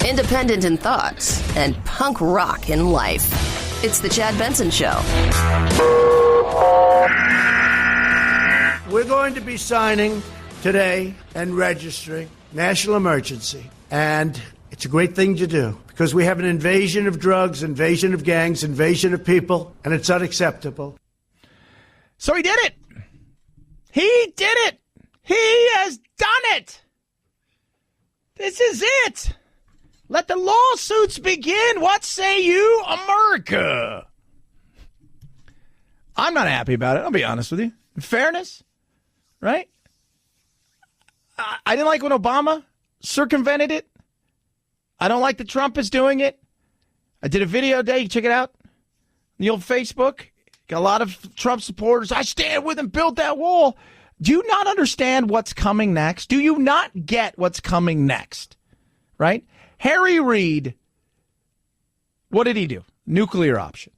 Independent in thoughts and punk rock in life. It's the Chad Benson Show. We're going to be signing today and registering national emergency. And it's a great thing to do because we have an invasion of drugs, invasion of gangs, invasion of people, and it's unacceptable. So he did it. He did it. He has done it. This is it. Let the lawsuits begin. What say you, America? I'm not happy about it. I'll be honest with you. In fairness, right? I didn't like when Obama circumvented it. I don't like that Trump is doing it. I did a video today. You check it out. The old Facebook. Got a lot of Trump supporters. I stand with him, build that wall. Do you not understand what's coming next? Do you not get what's coming next? Right? Harry Reid, what did he do? Nuclear option.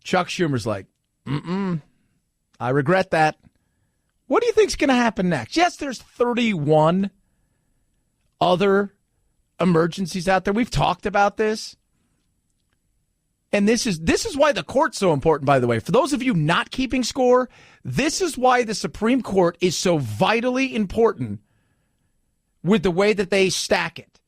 Chuck Schumer's like, I regret that. What do you think's going to happen next? Yes, there's 31 other emergencies out there. We've talked about this. And this is why the court's so important, by the way. For those of you not keeping score, this is why the Supreme Court is so vitally important with the way that they stack it.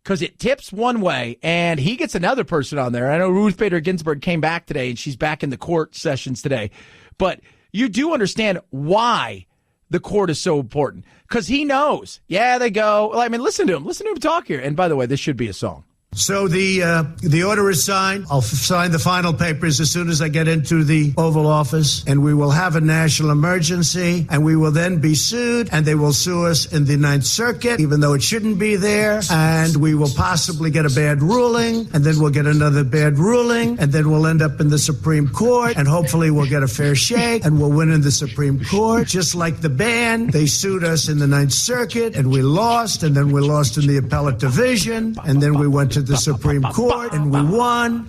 Because it tips one way, and he gets another person on there. I know Ruth Bader Ginsburg came back today, and she's back in the court sessions today. But you do understand why the court is so important. Because he knows. Yeah, they go. I mean, listen to him. Listen to him talk here. And by the way, this should be a song. So the order is signed. I'll sign the final papers as soon as I get into the Oval Office, and we will have a national emergency, and we will then be sued, and they will sue us in the Ninth Circuit, even though it shouldn't be there, and we will possibly get a bad ruling, and then we'll get another bad ruling, and then we'll end up in the Supreme Court, and hopefully we'll get a fair shake, and we'll win in the Supreme Court, just like the band. They sued us in the Ninth Circuit, and we lost, and then we lost in the appellate division, and then we went to the Supreme Court and we won.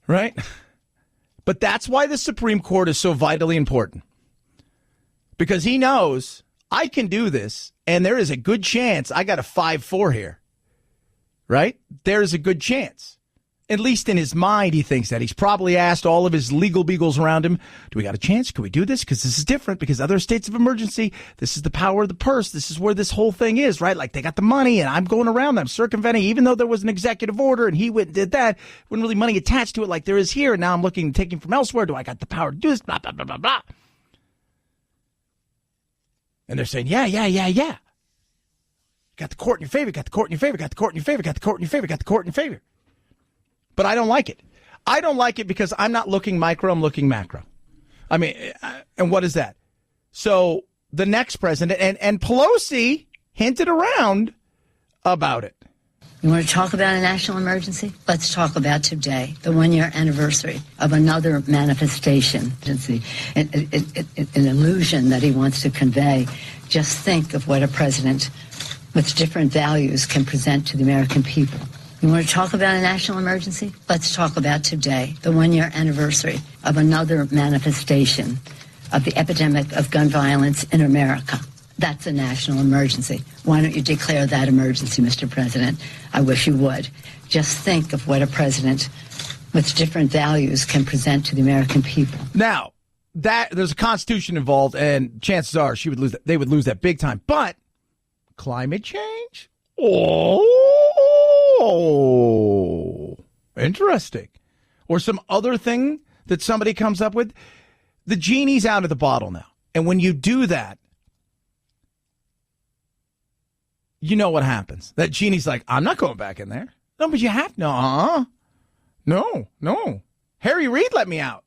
Right? But that's why the Supreme Court is so vitally important. Because he knows I can do this, and there is a good chance I got a 5-4 here. Right? There is a good chance. At least in his mind, he thinks that. He's probably asked all of his legal beagles around him, do we got a chance? Can we do this? Because this is different. Because other states of emergency, this is the power of the purse. This is where this whole thing is, right? Like they got the money, and I'm going around them, circumventing, even though there was an executive order, and he went and did that. Wasn't really money attached to it like there is here. And now I'm looking and taking from elsewhere. Do I got the power to do this? Blah, blah, blah, blah, blah. And they're saying, yeah. Got the court in your favor, got the court in your favor, got the court in your favor, got the court in your favor, got the court in your favor. But I don't like it. I don't like it because I'm not looking micro, I'm looking macro. I mean, and what is that? So the next president, and Pelosi hinted around about it. You want to talk about a national emergency? Let's talk about today, the one-year anniversary of another manifestation, an illusion that he wants to convey. Just think of what a president with different values can present to the American people. You want to talk about a national emergency? Let's talk about today, the one-year anniversary of another manifestation of the epidemic of gun violence in America. That's a national emergency. Why don't you declare that emergency, Mr. President? I wish you would. Just think of what a president with different values can present to the American people. Now, there's a constitution involved, and chances are she would lose that. They would lose that big time. But climate change? Oh, interesting. Or some other thing that somebody comes up with. The genie's out of the bottle now. And when you do that, you know what happens. That genie's like, I'm not going back in there. No, but you have no. No. Harry Reid let me out.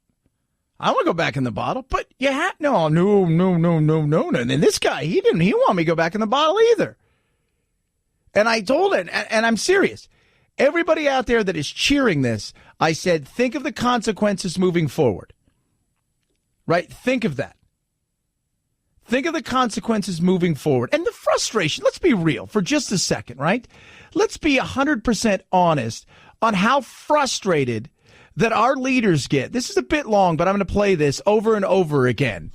I want to go back in the bottle, but you have no. And then this guy, he didn't want me to go back in the bottle either. And I told it, and I'm serious. Everybody out there that is cheering this, I said, think of the consequences moving forward. Right? Think of that. Think of the consequences moving forward. And the frustration, let's be real for just a second, right? Let's be 100% honest on how frustrated that our leaders get. This is a bit long, but I'm going to play this over and over again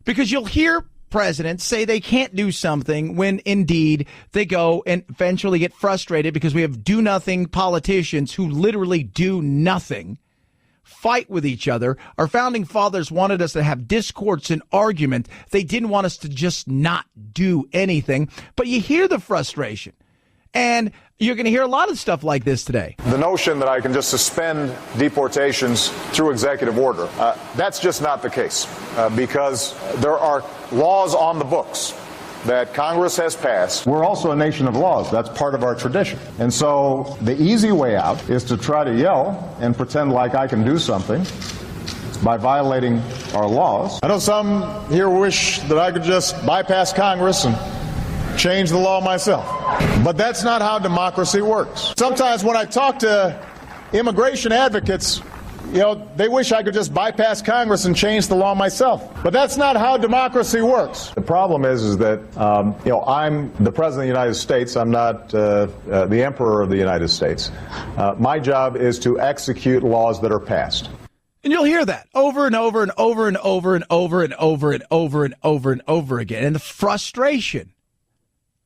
because you'll hear presidents say they can't do something when indeed they go and eventually get frustrated because we have do-nothing politicians who literally do nothing, fight with each other. Our founding fathers wanted us to have discourse and argument. They didn't want us to just not do anything. But you hear the frustration. And you're going to hear a lot of stuff like this today. The notion that I can just suspend deportations through executive order, that's just not the case because there are laws on the books that Congress has passed. We're also a nation of laws. That's part of our tradition. And so the easy way out is to try to yell and pretend like I can do something by violating our laws. I know some here wish that I could just bypass Congress and change the law myself. But that's not how democracy works. Sometimes when I talk to immigration advocates, they wish I could just bypass Congress and change the law myself. But that's not how democracy works. The problem is that, I'm the President of the United States. I'm not the Emperor of the United States. My job is to execute laws that are passed. And you'll hear that over and over and over and over and over and over and over and over and over again. And the frustration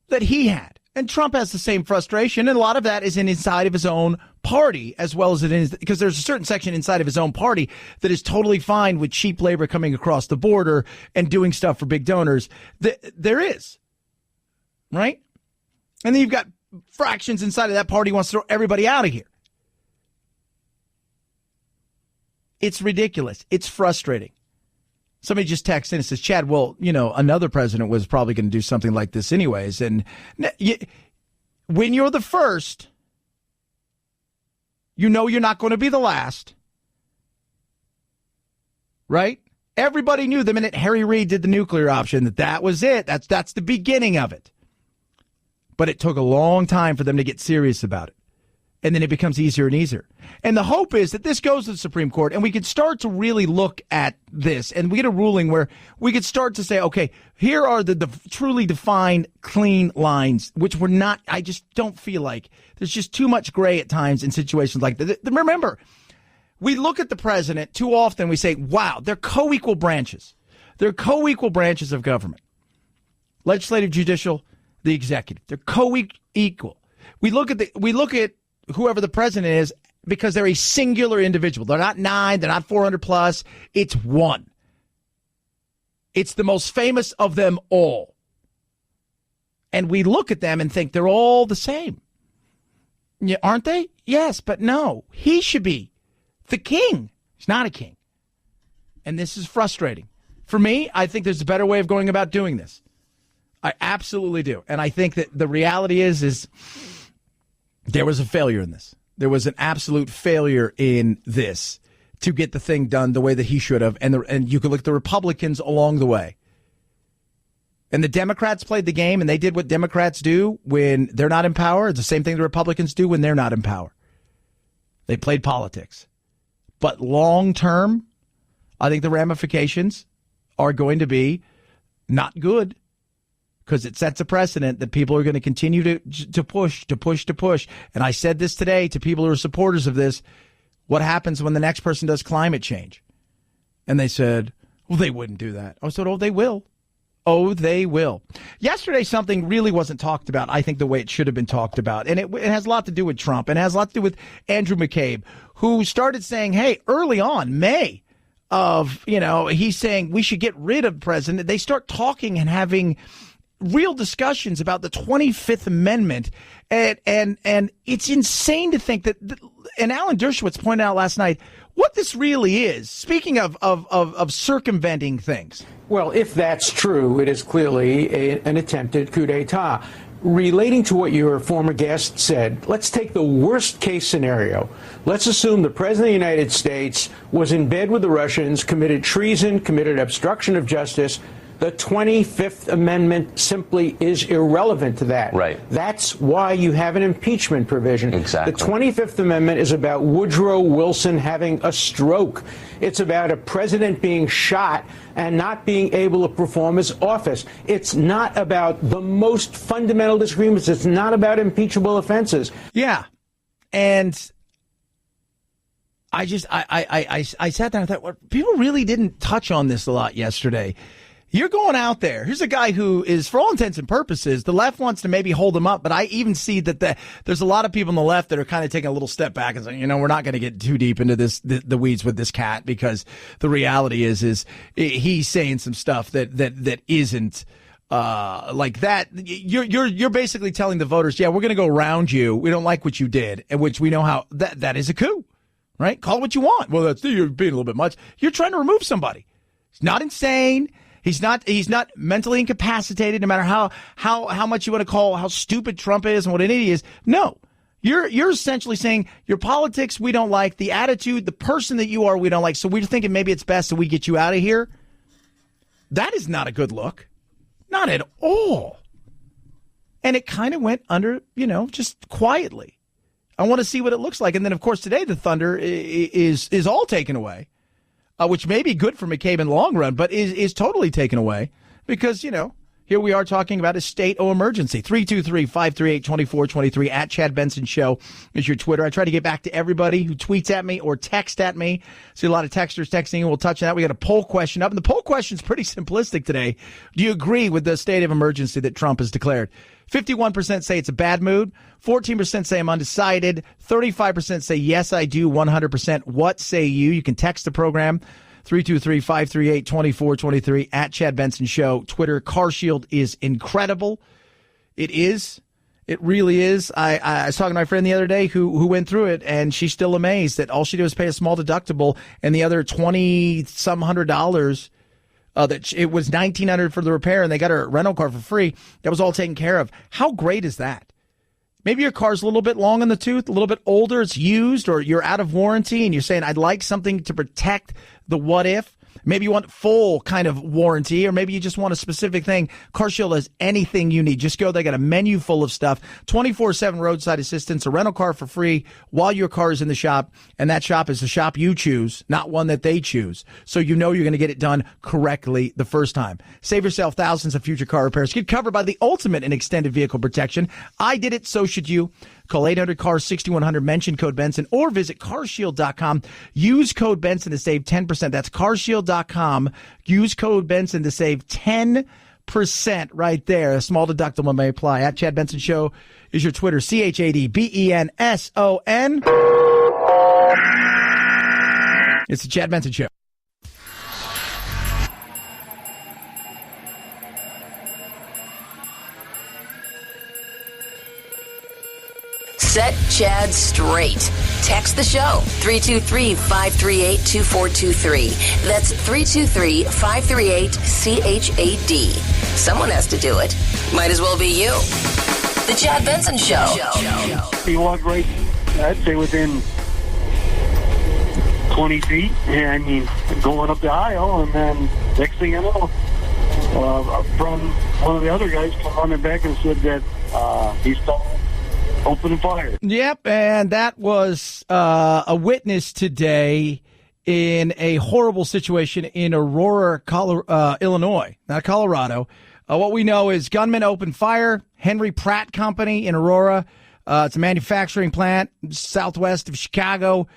that he had. And Trump has the same frustration, and a lot of that is inside of his own party, as well as it is because there's a certain section inside of his own party that is totally fine with cheap labor coming across the border and doing stuff for big donors. There is, right? And then you've got fractions inside of that party who wants to throw everybody out of here. It's ridiculous. It's frustrating. Somebody just texted in and says, Chad, well, another president was probably going to do something like this anyways. And when you're the first, you're not going to be the last. Right? Everybody knew the minute Harry Reid did the nuclear option that was it. That's the beginning of it. But it took a long time for them to get serious about it. And then it becomes easier and easier. And the hope is that this goes to the Supreme Court and we could start to really look at this and we get a ruling where we could start to say, okay, here are the truly defined, clean lines, which we're not, I just don't feel like there's just too much gray at times in situations like that. Remember, we look at the president too often. We say, wow, they're co-equal branches. They're co-equal branches of government. Legislative, judicial, the executive. They're co-equal. We look at whoever the president is because they're a singular individual. They're not 9. They're not 400 plus. It's one. It's the most famous of them all. And we look at them and think they're all the same. Yeah, aren't they? Yes, but no. He should be the king. He's not a king. And this is frustrating. For me, I think there's a better way of going about doing this. I absolutely do. And I think that the reality is there was a failure in this. There was an absolute failure in this to get the thing done the way that he should have. And you could look at the Republicans along the way. And the Democrats played the game, and they did what Democrats do when they're not in power. It's the same thing the Republicans do when they're not in power. They played politics. But long term, I think the ramifications are going to be not good. Because it sets a precedent that people are going to continue to push. And I said this today to people who are supporters of this. What happens when the next person does climate change? And they said, well, they wouldn't do that. I said, oh, they will. Oh, they will. Yesterday, something really wasn't talked about, I think, the way it should have been talked about. And it has a lot to do with Trump. And it has a lot to do with Andrew McCabe, who started saying, hey, early on, May of, he's saying we should get rid of the president. They start talking and having real discussions about the 25th Amendment. And it's insane to think that, and Alan Dershowitz pointed out last night, what this really is, speaking of circumventing things. Well, if that's true, it is clearly an attempted coup d'etat. Relating to what your former guest said, let's take the worst case scenario. Let's assume the President of the United States was in bed with the Russians, committed treason, committed obstruction of justice. The 25th Amendment simply is irrelevant to that. Right. That's why you have an impeachment provision. Exactly. The 25th Amendment is about Woodrow Wilson having a stroke. It's about a president being shot and not being able to perform his office. It's not about the most fundamental disagreements. It's not about impeachable offenses. Yeah. And I sat there and thought, well, people really didn't touch on this a lot yesterday. You're going out there. Here's a guy who is, for all intents and purposes, the left wants to maybe hold him up, but I even see that there's a lot of people on the left that are kind of taking a little step back and saying, we're not going to get too deep into the weeds with this cat, because the reality is he's saying some stuff that isn't like that. You're basically telling the voters, yeah, we're going to go around you. We don't like what you did, and which we know how that is a coup, right? Call it what you want. Well, you're being a little bit much. You're trying to remove somebody. He's not insane. He's not mentally incapacitated, no matter how much you want to call how stupid Trump is and what an idiot is. No. You're essentially saying your politics we don't like, the attitude, the person that you are we don't like, so we're thinking maybe it's best that we get you out of here. That is not a good look. Not at all. And it kind of went under, just quietly. I want to see what it looks like. And then, of course, today the thunder is all taken away. Which may be good for McCabe in the long run, but is totally taken away because, here we are talking about a state of emergency. 323-538-2423 at Chad Benson Show is your Twitter. I try to get back to everybody who tweets at me or text at me. See a lot of texters texting, and we'll touch on that. We got a poll question up, and the poll question is pretty simplistic today. Do you agree with the state of emergency that Trump has declared? 51% say it's a bad mood. 14% say I'm undecided. 35% say yes, I do. 100%. What say you? You can text the program. 323-538-2423 at Chad Benson Show. Twitter. CarShield is incredible. It is. It really is. I was talking to my friend the other day who went through it, and she's still amazed that all she did was pay a small deductible, and the other $2,000-some that it was $1,900 for the repair, and they got her rental car for free. That was all taken care of. How great is that? Maybe your car's a little bit long in the tooth, a little bit older, it's used, or you're out of warranty, and you're saying, I'd like something to protect the what if. Maybe you want full kind of warranty, or maybe you just want a specific thing. CarShield has anything you need. Just go. They got a menu full of stuff, 24/7 roadside assistance, a rental car for free while your car is in the shop. And that shop is the shop you choose, not one that they choose. So you're going to get it done correctly the first time. Save yourself thousands of future car repairs. Get covered by the ultimate in extended vehicle protection. I did it, so should you. Call 800-CAR-6100, mention code Benson, or visit carshield.com. Use code Benson to save 10%. That's carshield.com. Use code Benson to save 10% right there. A small deductible may apply. At Chad Benson Show is your Twitter. ChadBenson. It's the Chad Benson Show. Set Chad straight. Text the show, 323-538-2423. That's 323-538-CHAD. Someone has to do it. Might as well be you. The Chad Benson Show. He walked right, I'd say, within 20 feet. I mean, going up the aisle, and then next thing you know, from one of the other guys come running back and said that he's open fire. Yep, and that was a witness today in a horrible situation in Aurora, Illinois, not Colorado. What we know is gunmen opened fire. Henry Pratt Company in Aurora. It's a manufacturing plant southwest of Chicago.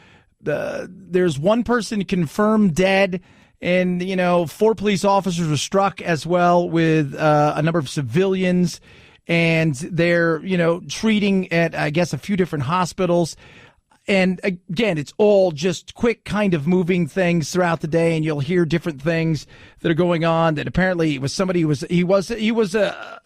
There's one person confirmed dead, and 4 police officers were struck as well, with a number of civilians. And they're, treating at, I guess, a few different hospitals. And again, it's all just quick kind of moving things throughout the day. And you'll hear different things that are going on, that apparently it was somebody he was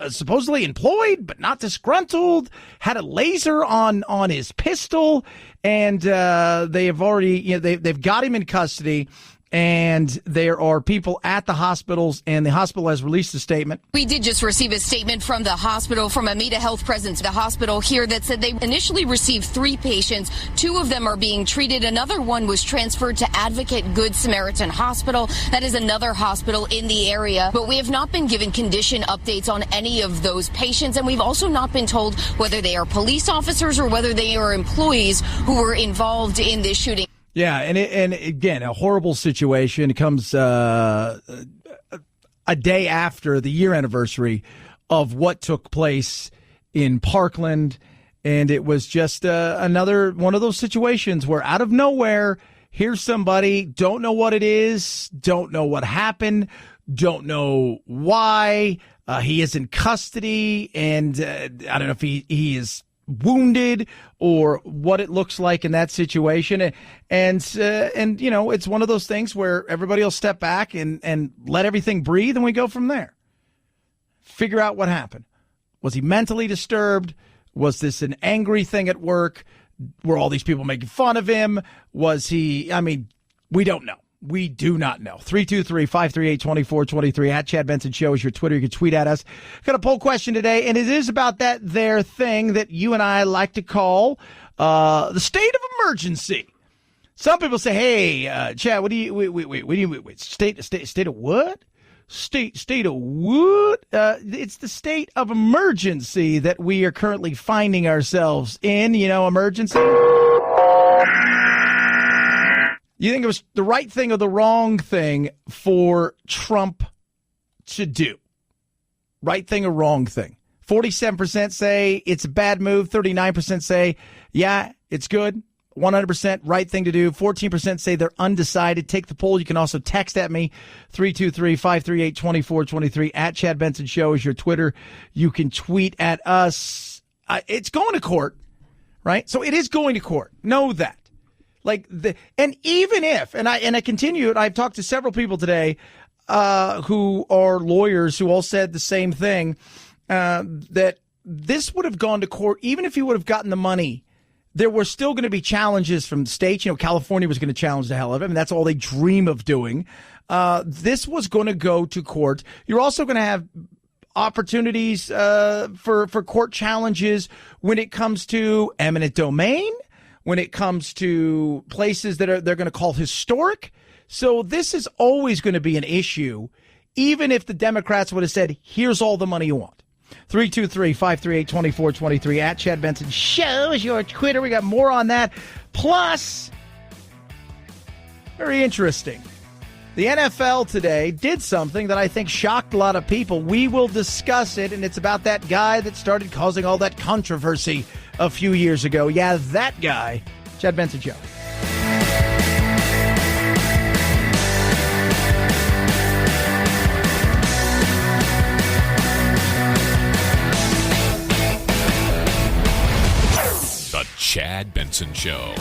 supposedly employed, but not disgruntled, had a laser on his pistol. And they have already, they've got him in custody. And there are people at the hospitals, and the hospital has released a statement. We did just receive a statement from the hospital, from Amita Health presence, the hospital here, that said they initially received 3 patients. 2 of them are being treated. Another one was transferred to Advocate Good Samaritan Hospital. That is another hospital in the area. But we have not been given condition updates on any of those patients. And we've also not been told whether they are police officers or whether they are employees who were involved in this shooting. Yeah, and again, a horrible situation. It comes a day after the year anniversary of what took place in Parkland, and it was just another one of those situations where out of nowhere, here's somebody, don't know what it is, don't know what happened, don't know why. He is in custody, and I don't know if he is wounded or what it looks like in that situation. And you know, it's one of those things where everybody will step back and let everything breathe, and we go from there. Figure out what happened. Was he mentally disturbed? Was this an angry thing at work? Were all these people making fun of him? Was he, I mean, we don't know. We do not know. 323-538-2423 at Chad Benson Show is your Twitter. You can tweet at us. Got a poll question today, and it is about that there thing that you and I like to call the state of emergency. Some people say, "Hey, Chad, what do you? Wait, state of what? State of what? It's the state of emergency that we are currently finding ourselves in. You know, emergency." You think it was the right thing or the wrong thing for Trump to do? Right thing or wrong thing? 47% say it's a bad move. 39% say, yeah, it's good. 100% right thing to do. 14% say they're undecided. Take the poll. You can also text at me, 323-538-2423. At Chad Benson Show is your Twitter. You can tweet at us. It's going to court, right? So it is going to court. Know that. And even if, and I continue, I've talked to several people today who are lawyers who all said the same thing, that this would have gone to court even if he would have gotten the money. There were still going to be challenges from the states. You know, California was going to challenge the hell of it. I mean, that's all they dream of doing. This was going to go to court. You're also going to have opportunities for court challenges when it comes to eminent domain, when it comes to places that they're going to call historic. So this is always going to be an issue, even if the Democrats would have said, here's all the money you want. 323-538-2423 at Chad Benson Show is your Twitter. We got more on that. Plus, very interesting, the NFL today did something that I think shocked a lot of people. We will discuss it, and it's about that guy that started causing all that controversy a few years ago. Yeah, that guy. Chad Benson Show. The Chad Benson Show.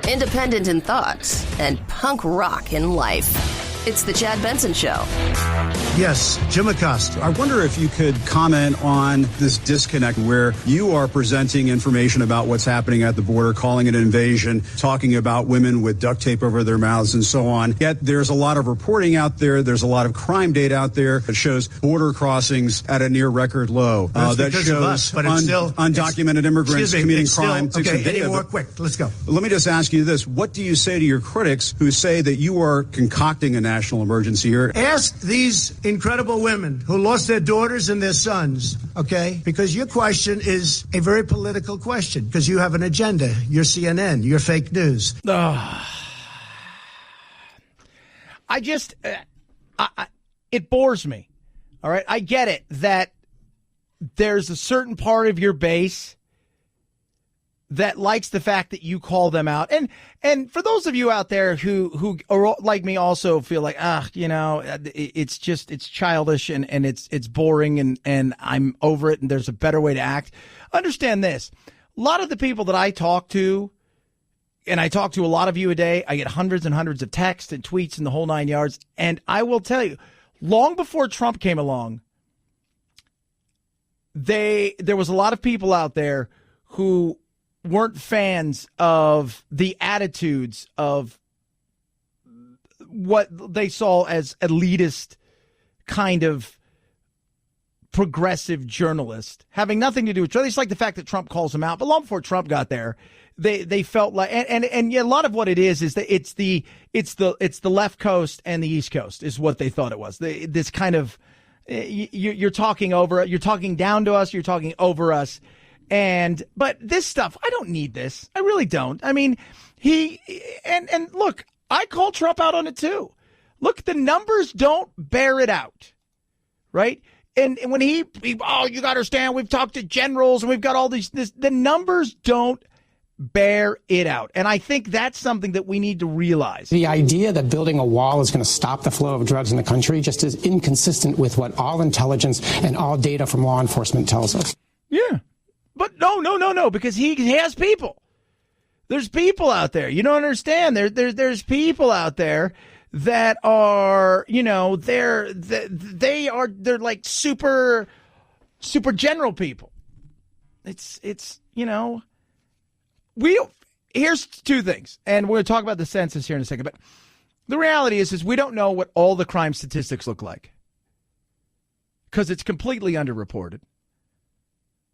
Independent in thoughts and punk rock in life. It's the Chad Benson Show. Yes, Jim Acosta. I wonder if you could comment on this disconnect where you are presenting information about what's happening at the border, calling it an invasion, talking about women with duct tape over their mouths and so on. Yet there's a lot of reporting out there. There's a lot of crime data out there that shows border crossings at a near record low. That shows of us, but it's still undocumented immigrants committing crime. Okay, any more quick. Let's go. Let me just ask you this. What do you say to your critics who say that you are concocting a national emergency here? Ask these incredible women who lost their daughters and their sons, okay? Because your question is a very political question, because you have an agenda. You're CNN. You're fake news. It bores me. All right? I get it that there's a certain part of your base that likes the fact that you call them out. And for those of you out there who are like me also feel like, it's childish and it's boring and I'm over it and there's a better way to act. Understand this. A lot of the people that I talk to, and I talk to a lot of you a day, I get hundreds and hundreds of texts and tweets and the whole 9 yards. And I will tell you, long before Trump came along, there was a lot of people out there who weren't fans of the attitudes of what they saw as elitist kind of progressive journalist, having nothing to do with Trump. They just like the fact that Trump calls them out. But long before Trump got there, they felt like, and yeah, a lot of what it is that it's the left coast and the East Coast is what they thought it was. This kind of you're talking down to us, you're talking over us. But this stuff, I don't need this. I really don't. I mean, and look, I call Trump out on it too. Look, the numbers don't bear it out, right? And when you got to understand, we've talked to generals and we've got all the numbers don't bear it out. And I think that's something that we need to realize. The idea that building a wall is going to stop the flow of drugs in the country just is inconsistent with what all intelligence and all data from law enforcement tells us. Yeah. But no, because he has people. There's people out there. You don't understand. There's people out there that are, they're like super general people. Here's two things, and we're going to talk about the census here in a second, but the reality is we don't know what all the crime statistics look like because it's completely underreported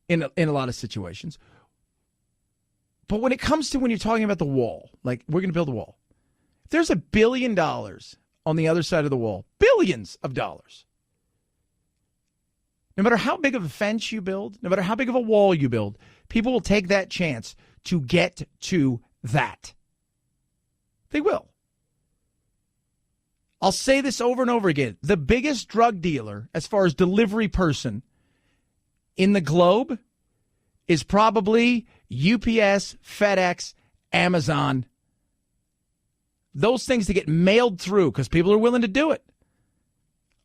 in a lot of situations. But when it comes to when you're talking about the wall, like we're going to build a wall, if there's $1 billion on the other side of the wall, billions of dollars, no matter how big of a fence you build, no matter how big of a wall you build, people will take that chance to get to that. They will. I'll say this over and over again. The biggest drug dealer, as far as delivery person in the globe, is probably UPS, FedEx, Amazon. Those things that get mailed through because people are willing to do it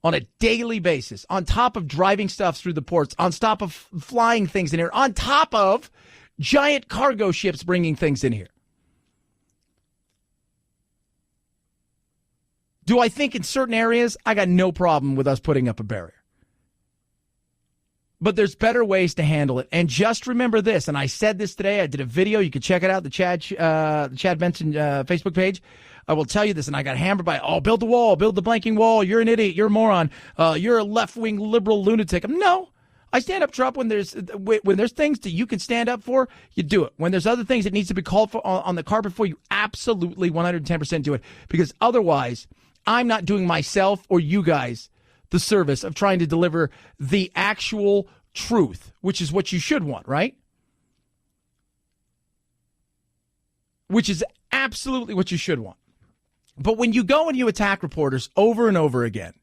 on a daily basis, on top of driving stuff through the ports, on top of flying things in here, on top of giant cargo ships bringing things in here. Do I think in certain areas, I got no problem with us putting up a barrier? But there's better ways to handle it. And just remember this, and I said this today, I did a video, you can check it out, the Chad Benson Facebook page. I will tell you this, and I got hammered by, build the wall, build the blanking wall, you're an idiot, you're a moron, you're a left-wing liberal lunatic. No. I stand up, Trump, when there's things that you can stand up for, you do it. When there's other things that needs to be called for on the carpet for, you absolutely 110% do it. Because otherwise, I'm not doing myself or you guys the service of trying to deliver the actual truth, which is what you should want, right? Which is absolutely what you should want. But when you go and you attack reporters over and over again,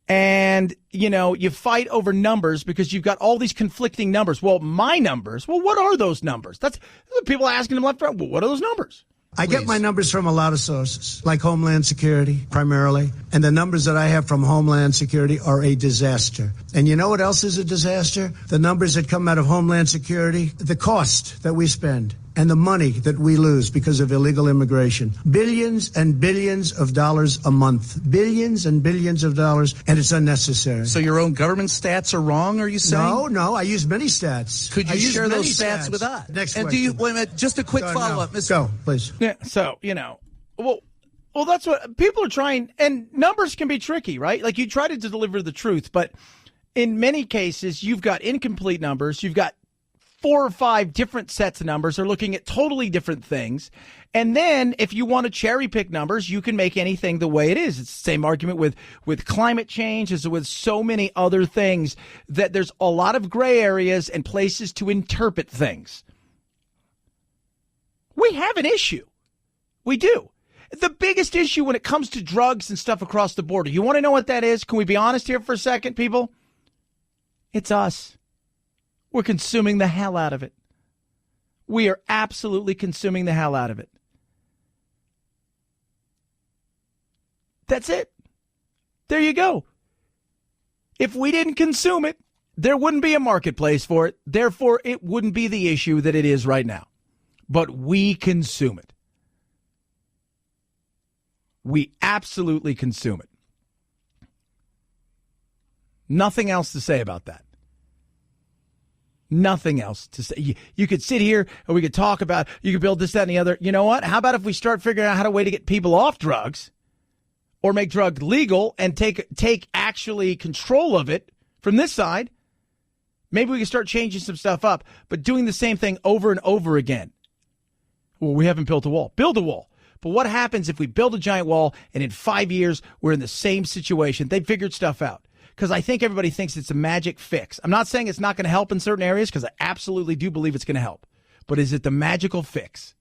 and, you fight over numbers because you've got all these conflicting numbers. Well, my numbers, what are those numbers? That's people asking them left, right. Well, what are those numbers? I get my numbers from a lot of sources, like Homeland Security, primarily. And the numbers that I have from Homeland Security are a disaster. And you know what else is a disaster? The numbers that come out of Homeland Security, the cost that we spend and the money that we lose because of illegal immigration. Billions and billions of dollars a month. Billions and billions of dollars, and it's unnecessary. So your own government stats are wrong, are you saying? No, I use many stats. Could you share those stats with us? Next and question. Wait a minute, just a quick follow-up, Mr. Go, please. Yeah, so, well, that's what people are trying, and numbers can be tricky, right? Like you try to deliver the truth, but in many cases, you've got incomplete numbers, you've got 4 or 5 different sets of numbers are looking at totally different things. And then if you want to cherry pick numbers, you can make anything the way it is. It's the same argument with climate change as with so many other things, that there's a lot of gray areas and places to interpret things. We have an issue. We do. The biggest issue when it comes to drugs and stuff across the border. You want to know what that is? Can we be honest here for a second, people? It's us. We're consuming the hell out of it. We are absolutely consuming the hell out of it. That's it. There you go. If we didn't consume it, there wouldn't be a marketplace for it. Therefore, it wouldn't be the issue that it is right now. But we consume it. We absolutely consume it. Nothing else to say about that. Nothing else to say. You could sit here and we could talk about, you could build this, that, and the other. You know what? How about if we start figuring out how to way to get people off drugs or make drugs legal and take actually control of it from this side? Maybe we can start changing some stuff up, but doing the same thing over and over again. Well, we haven't built a wall. Build a wall. But what happens if we build a giant wall and in 5 years we're in the same situation? They figured stuff out. because I think everybody thinks it's a magic fix. I'm not saying it's not going to help in certain areas, because I absolutely do believe it's going to help. But is it the magical fix?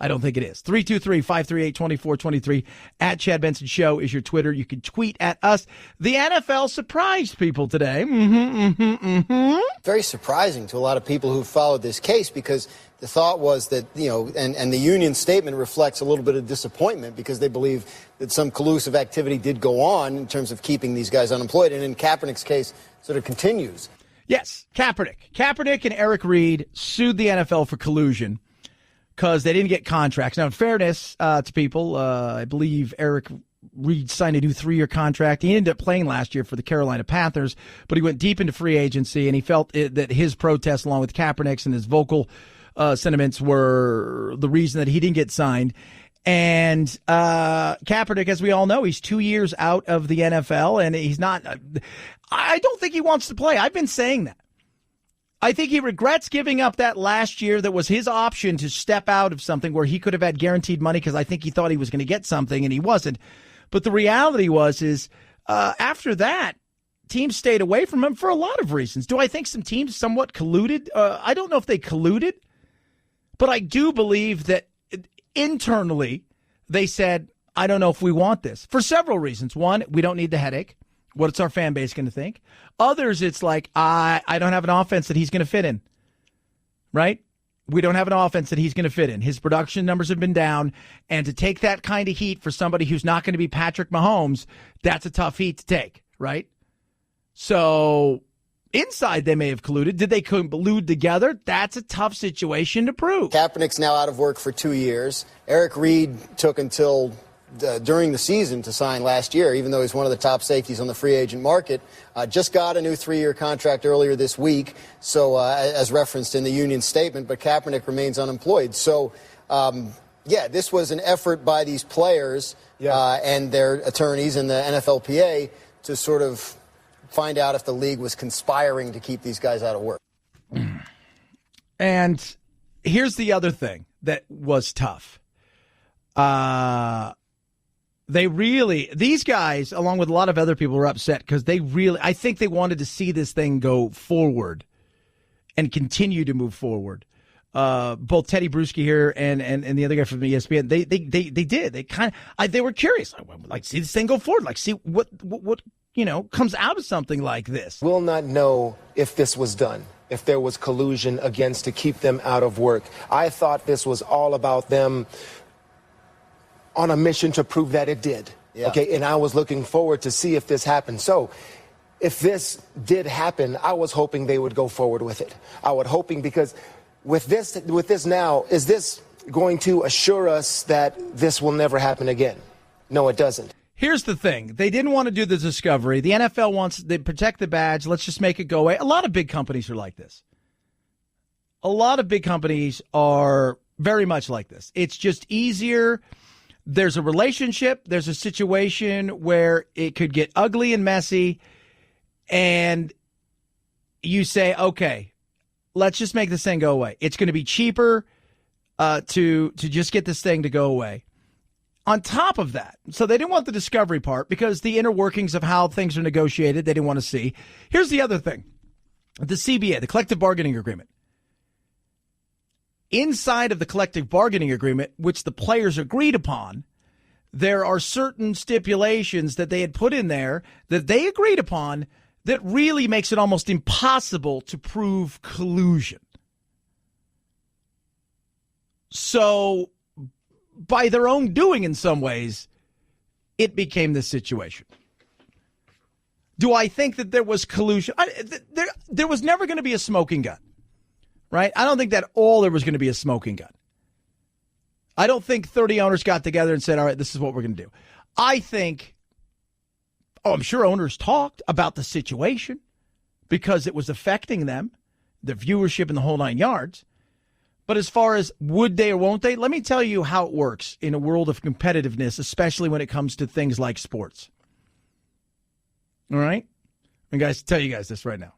I don't think it is. 323-538-2423 at Chad Benson Show is your Twitter. You can tweet at us. The NFL surprised people today. Very surprising to a lot of people who followed this case, because the thought was that, and the union statement reflects a little bit of disappointment because they believe that some collusive activity did go on in terms of keeping these guys unemployed. And in Kaepernick's case, sort of continues. Yes, Kaepernick. Kaepernick and Eric Reid sued the NFL for collusion because they didn't get contracts. Now, in fairness to people, I believe Eric Reid signed a new 3-year contract. He ended up playing last year for the Carolina Panthers, but he went deep into free agency, and he felt that his protests, along with Kaepernick's and his vocal sentiments, were the reason that he didn't get signed. And Kaepernick, as we all know, he's 2 years out of the NFL, and he's not I don't think he wants to play. I've been saying that. I think he regrets giving up that last year that was his option to step out of something where he could have had guaranteed money, because I think he thought he was going to get something and he wasn't. But the reality is after that, teams stayed away from him for a lot of reasons. Do I think some teams somewhat colluded? I don't know if they colluded, but I do believe that internally they said, I don't know if we want this, for several reasons. One, we don't need the headache. What's our fan base going to think? Others, it's like, I don't have an offense that he's going to fit in, right? We don't have an offense that he's going to fit in. His production numbers have been down, and to take that kind of heat for somebody who's not going to be Patrick Mahomes, that's a tough heat to take, right? So inside they may have colluded. Did they collude together? That's a tough situation to prove. Kaepernick's now out of work for 2 years. Eric Reid took until during the season to sign last year, even though he's one of the top safeties on the free agent market. Just got a new 3-year contract earlier this week, so as referenced in the union statement, but Kaepernick remains unemployed. So, this was an effort by these players and their attorneys and the NFLPA to sort of find out if the league was conspiring to keep these guys out of work. And here's the other thing that was tough. These guys, along with a lot of other people, were upset because I think they wanted to see this thing go forward and continue to move forward. Both Teddy Bruschi here and the other guy from ESPN, they did. They were curious. I would like to see this thing go forward, like see what comes out of something like this. We'll not know if this was done, if there was collusion against to keep them out of work. I thought this was all about them on a mission to prove that it did. Yeah. Okay, and I was looking forward to see if this happened. So if this did happen, I was hoping they would go forward with it. I was hoping, because with this now, is this going to assure us that this will never happen again? No, it doesn't. Here's the thing. They didn't want to do the discovery. The NFL wants to protect the badge. Let's just make it go away. A lot of big companies are like this. A lot of big companies are very much like this. It's just easier. There's a relationship. There's a situation where it could get ugly and messy. And you say, okay, let's just make this thing go away. It's going to be cheaper to just get this thing to go away. On top of that, so they didn't want the discovery part because the inner workings of how things are negotiated, they didn't want to see. Here's the other thing. The CBA, the collective bargaining agreement. Inside of the collective bargaining agreement, which the players agreed upon, there are certain stipulations that they had put in there that they agreed upon that really makes it almost impossible to prove collusion. So, by their own doing in some ways, it became this situation. Do I think that there was collusion? There was never going to be a smoking gun, right? I don't think that there was going to be a smoking gun. I don't think 30 owners got together and said, all right, this is what we're going to do. I think, I'm sure owners talked about the situation because it was affecting them, the viewership and the whole 9 yards. But as far as would they or won't they, let me tell you how it works in a world of competitiveness, especially when it comes to things like sports. All right? And guys, tell you guys this right now.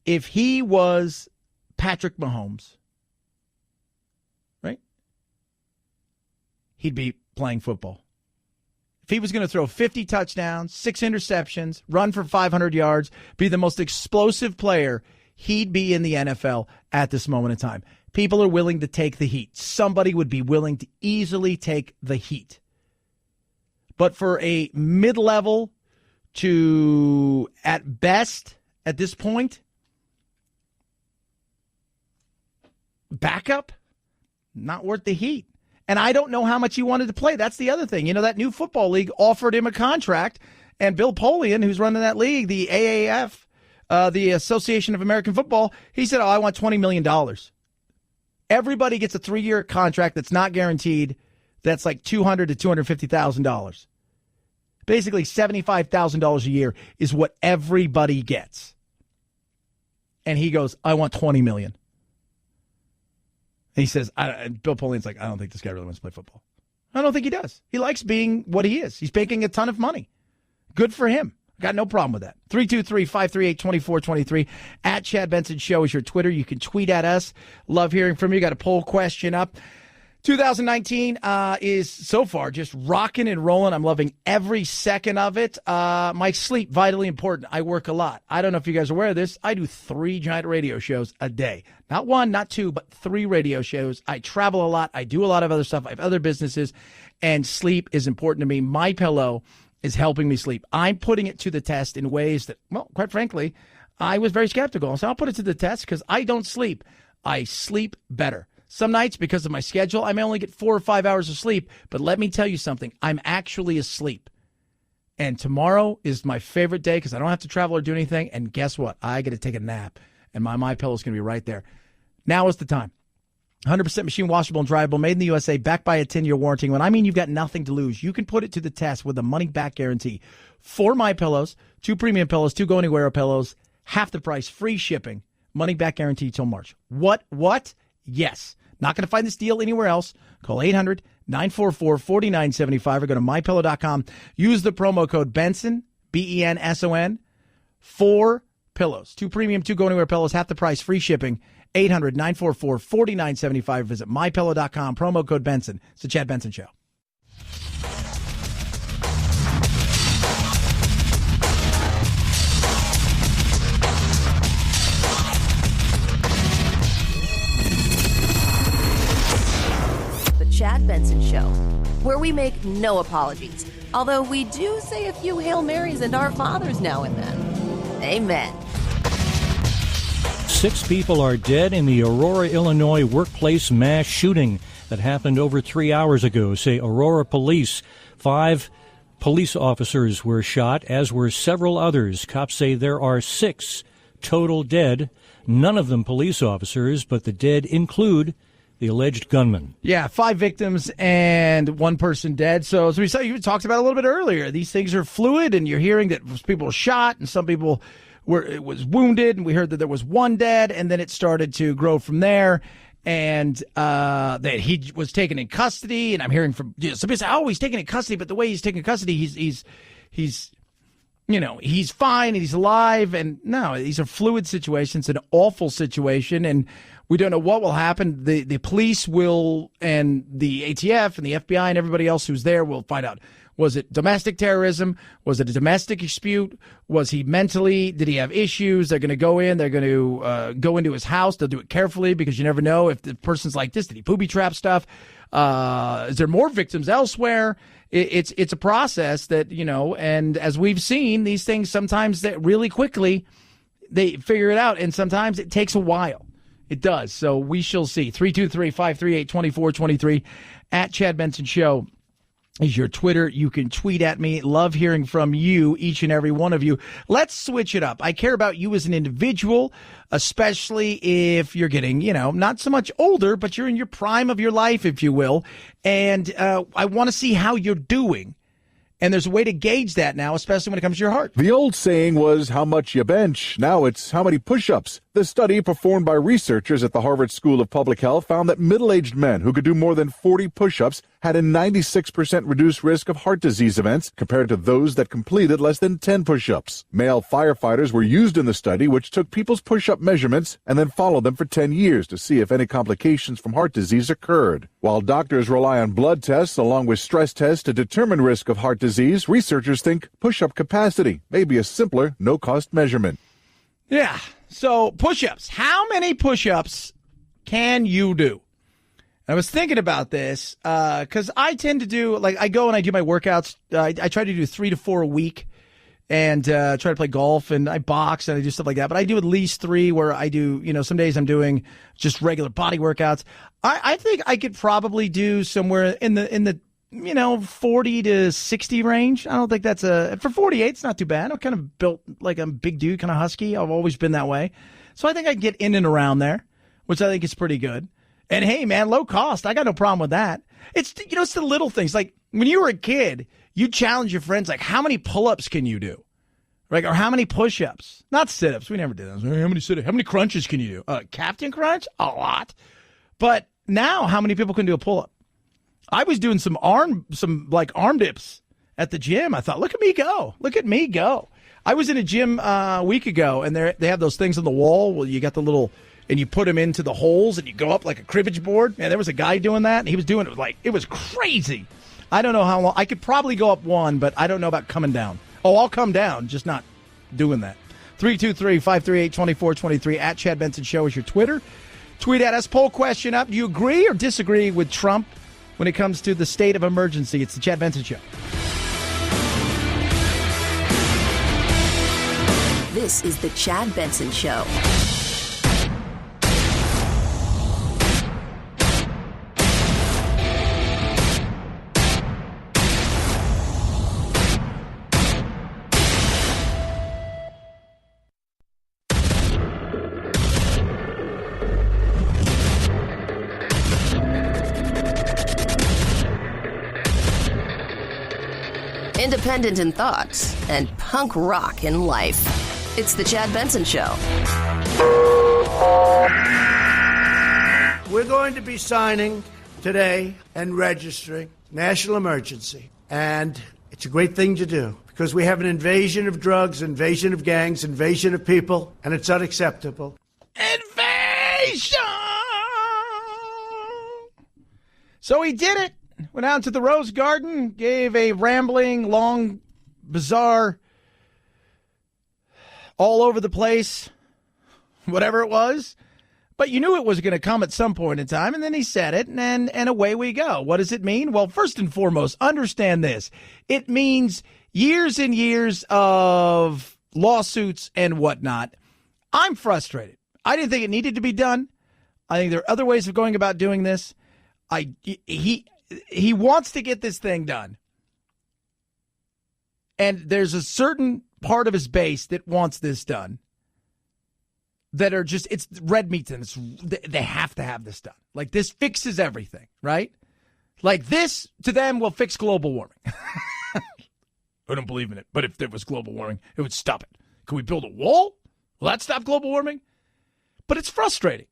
If he was Patrick Mahomes, right, he'd be playing football. If he was going to throw 50 touchdowns, 6 interceptions, run for 500 yards, be the most explosive player, he'd be in the NFL at this moment in time. People are willing to take the heat. Somebody would be willing to easily take the heat. But for a mid-level to, at best, at this point, backup, not worth the heat. And I don't know how much he wanted to play. That's the other thing. You know, that new football league offered him a contract, and Bill Polian, who's running that league, the AAF, the Association of American Football, he said, I want $20 million. Everybody gets a 3-year contract that's not guaranteed. That's like $200,000 to $250,000. Basically, $75,000 a year is what everybody gets. And he goes, I want $20 million. And he says, Bill Polian's like, I don't think this guy really wants to play football. I don't think he does. He likes being what he is. He's making a ton of money. Good for him. Got no problem with that. 323-538-2423. At Chad Benson Show is your Twitter. You can tweet at us. Love hearing from you. Got a poll question up. 2019 is so far just rocking and rolling. I'm loving every second of it. My sleep, vitally important. I work a lot. I don't know if you guys are aware of this. I do 3 giant radio shows a day. Not 1, not 2, but 3 radio shows. I travel a lot. I do a lot of other stuff. I have other businesses, and sleep is important to me. MyPillow is helping me sleep. I'm putting it to the test in ways that, well, quite frankly, I was very skeptical. So I'll put it to the test because I don't sleep. I sleep better. Some nights, because of my schedule, I may only get 4 or 5 hours of sleep. But let me tell you something. I'm actually asleep. And tomorrow is my favorite day because I don't have to travel or do anything. And guess what? I get to take a nap. And my MyPillow is going to be right there. Now is the time. 100% machine washable and dryable, made in the USA, backed by a 10-year warranty. When I mean you've got nothing to lose, you can put it to the test with a money-back guarantee. 4 MyPillows, 2 premium pillows, 2 Go Anywhere pillows, half the price, free shipping, money-back guarantee till March. What? Yes. Not going to find this deal anywhere else. Call 800-944-4975 or go to MyPillow.com. Use the promo code Benson, BENSON, 4 pillows. 2 premium, 2 Go Anywhere pillows, half the price, free shipping. 800-944-4975. Visit MyPillow.com. Promo code Benson. It's the Chad Benson Show. Chad Benson Show, where we make no apologies, although we do say a few Hail Marys and Our Fathers now and then. Amen. 6 people are dead in the Aurora, Illinois workplace mass shooting that happened over 3 hours ago, say Aurora police. 5 police officers were shot, as were several others. Cops say there are 6 total dead, none of them police officers, but the dead include the alleged gunman. Yeah, 5 victims and 1 person dead. So as we saw, you talked about a little bit earlier, these things are fluid, and you're hearing that people were shot and some people was wounded, and we heard that there was 1 dead, and then it started to grow from there. And that he was taken in custody, and I'm hearing from some people say, "Oh, he's taken in custody," but the way he's taken in custody, he's fine and he's alive. And no, these are fluid situations, an awful situation, and we don't know what will happen. The police will, and the ATF and the FBI and everybody else who's there will find out. Was it domestic terrorism? Was it a domestic dispute? Was he mentally? Did he have issues? They're going to go in. They're going to go into his house. They'll do it carefully because you never know if the person's like this. Did he booby trap stuff? Is there more victims elsewhere? It's a process that, and as we've seen, these things sometimes that really quickly they figure it out, and sometimes it takes a while. It does. So we shall see. 323-538-2423 at Chad Benson Show is your Twitter. You can tweet at me. Love hearing from you, each and every one of you. Let's switch it up. I care about you as an individual, especially if you're getting, not so much older, but you're in your prime of your life, if you will. And I want to see how you're doing. And there's a way to gauge that now, especially when it comes to your heart. The old saying was how much you bench. Now it's how many push-ups The study performed by researchers at the Harvard School of Public Health found that middle-aged men who could do more than 40 push-ups had a 96% reduced risk of heart disease events compared to those that completed less than 10 push-ups. Male firefighters were used in the study, which took people's push-up measurements and then followed them for 10 years to see if any complications from heart disease occurred. While doctors rely on blood tests along with stress tests to determine risk of heart disease, researchers think push-up capacity may be a simpler, no-cost measurement. Yeah. So push-ups. How many push-ups can you do? I was thinking about this because I tend to do, like, I go and I do my workouts. I try to do 3 to 4 a week and try to play golf, and I box and I do stuff like that. But I do at least 3 where I do, some days I'm doing just regular body workouts. I think I could probably do somewhere in the 40 to 60 range. I don't think that's for 48, it's not too bad. I'm kind of built like I'm a big dude, kind of husky. I've always been that way. So I think I can get in and around there, which I think is pretty good. And hey, man, low cost. I got no problem with that. It's, it's the little things. Like when you were a kid, you challenge your friends, like, how many pull-ups can you do? Right? Or how many push-ups? Not sit-ups. We never did those. How many sit-ups? How many crunches can you do? Captain Crunch? A lot. But now, how many people can do a pull-up? I was doing some arm dips at the gym. I thought, look at me go. Look at me go. I was in a gym a week ago, and they have those things on the wall where you got the little, and you put them into the holes, and you go up like a cribbage board. Man, there was a guy doing that, and he was doing it like, it was crazy. I don't know how long. I could probably go up 1, but I don't know about coming down. Oh, I'll come down, just not doing that. 323-538-2423 at Chad Benson Show is your Twitter. Tweet at us. Poll question up. Do you agree or disagree with Trump when it comes to the state of emergency? It's the Chad Benson Show. This is the Chad Benson Show. Independent in thoughts and punk rock in life. It's the Chad Benson Show. We're going to be signing today and registering national emergency. And it's a great thing to do because we have an invasion of drugs, invasion of gangs, invasion of people, and it's unacceptable. Invasion! So he did it. Went out to the Rose Garden, gave a rambling, long, bizarre, all over the place, whatever it was. But you knew it was going to come at some point in time, and then he said it, and away we go. What does it mean? Well, first and foremost, understand this. It means years and years of lawsuits and whatnot. I'm frustrated. I didn't think it needed to be done. I think there are other ways of going about doing this. He wants to get this thing done. And there's a certain part of his base that wants this done that are just, it's red meat to them. They have to have this done. Like, this fixes everything, right? Like, this, to them, will fix global warming. I don't believe in it, but if there was global warming, it would stop it. Can we build a wall? Will that stop global warming? But it's frustrating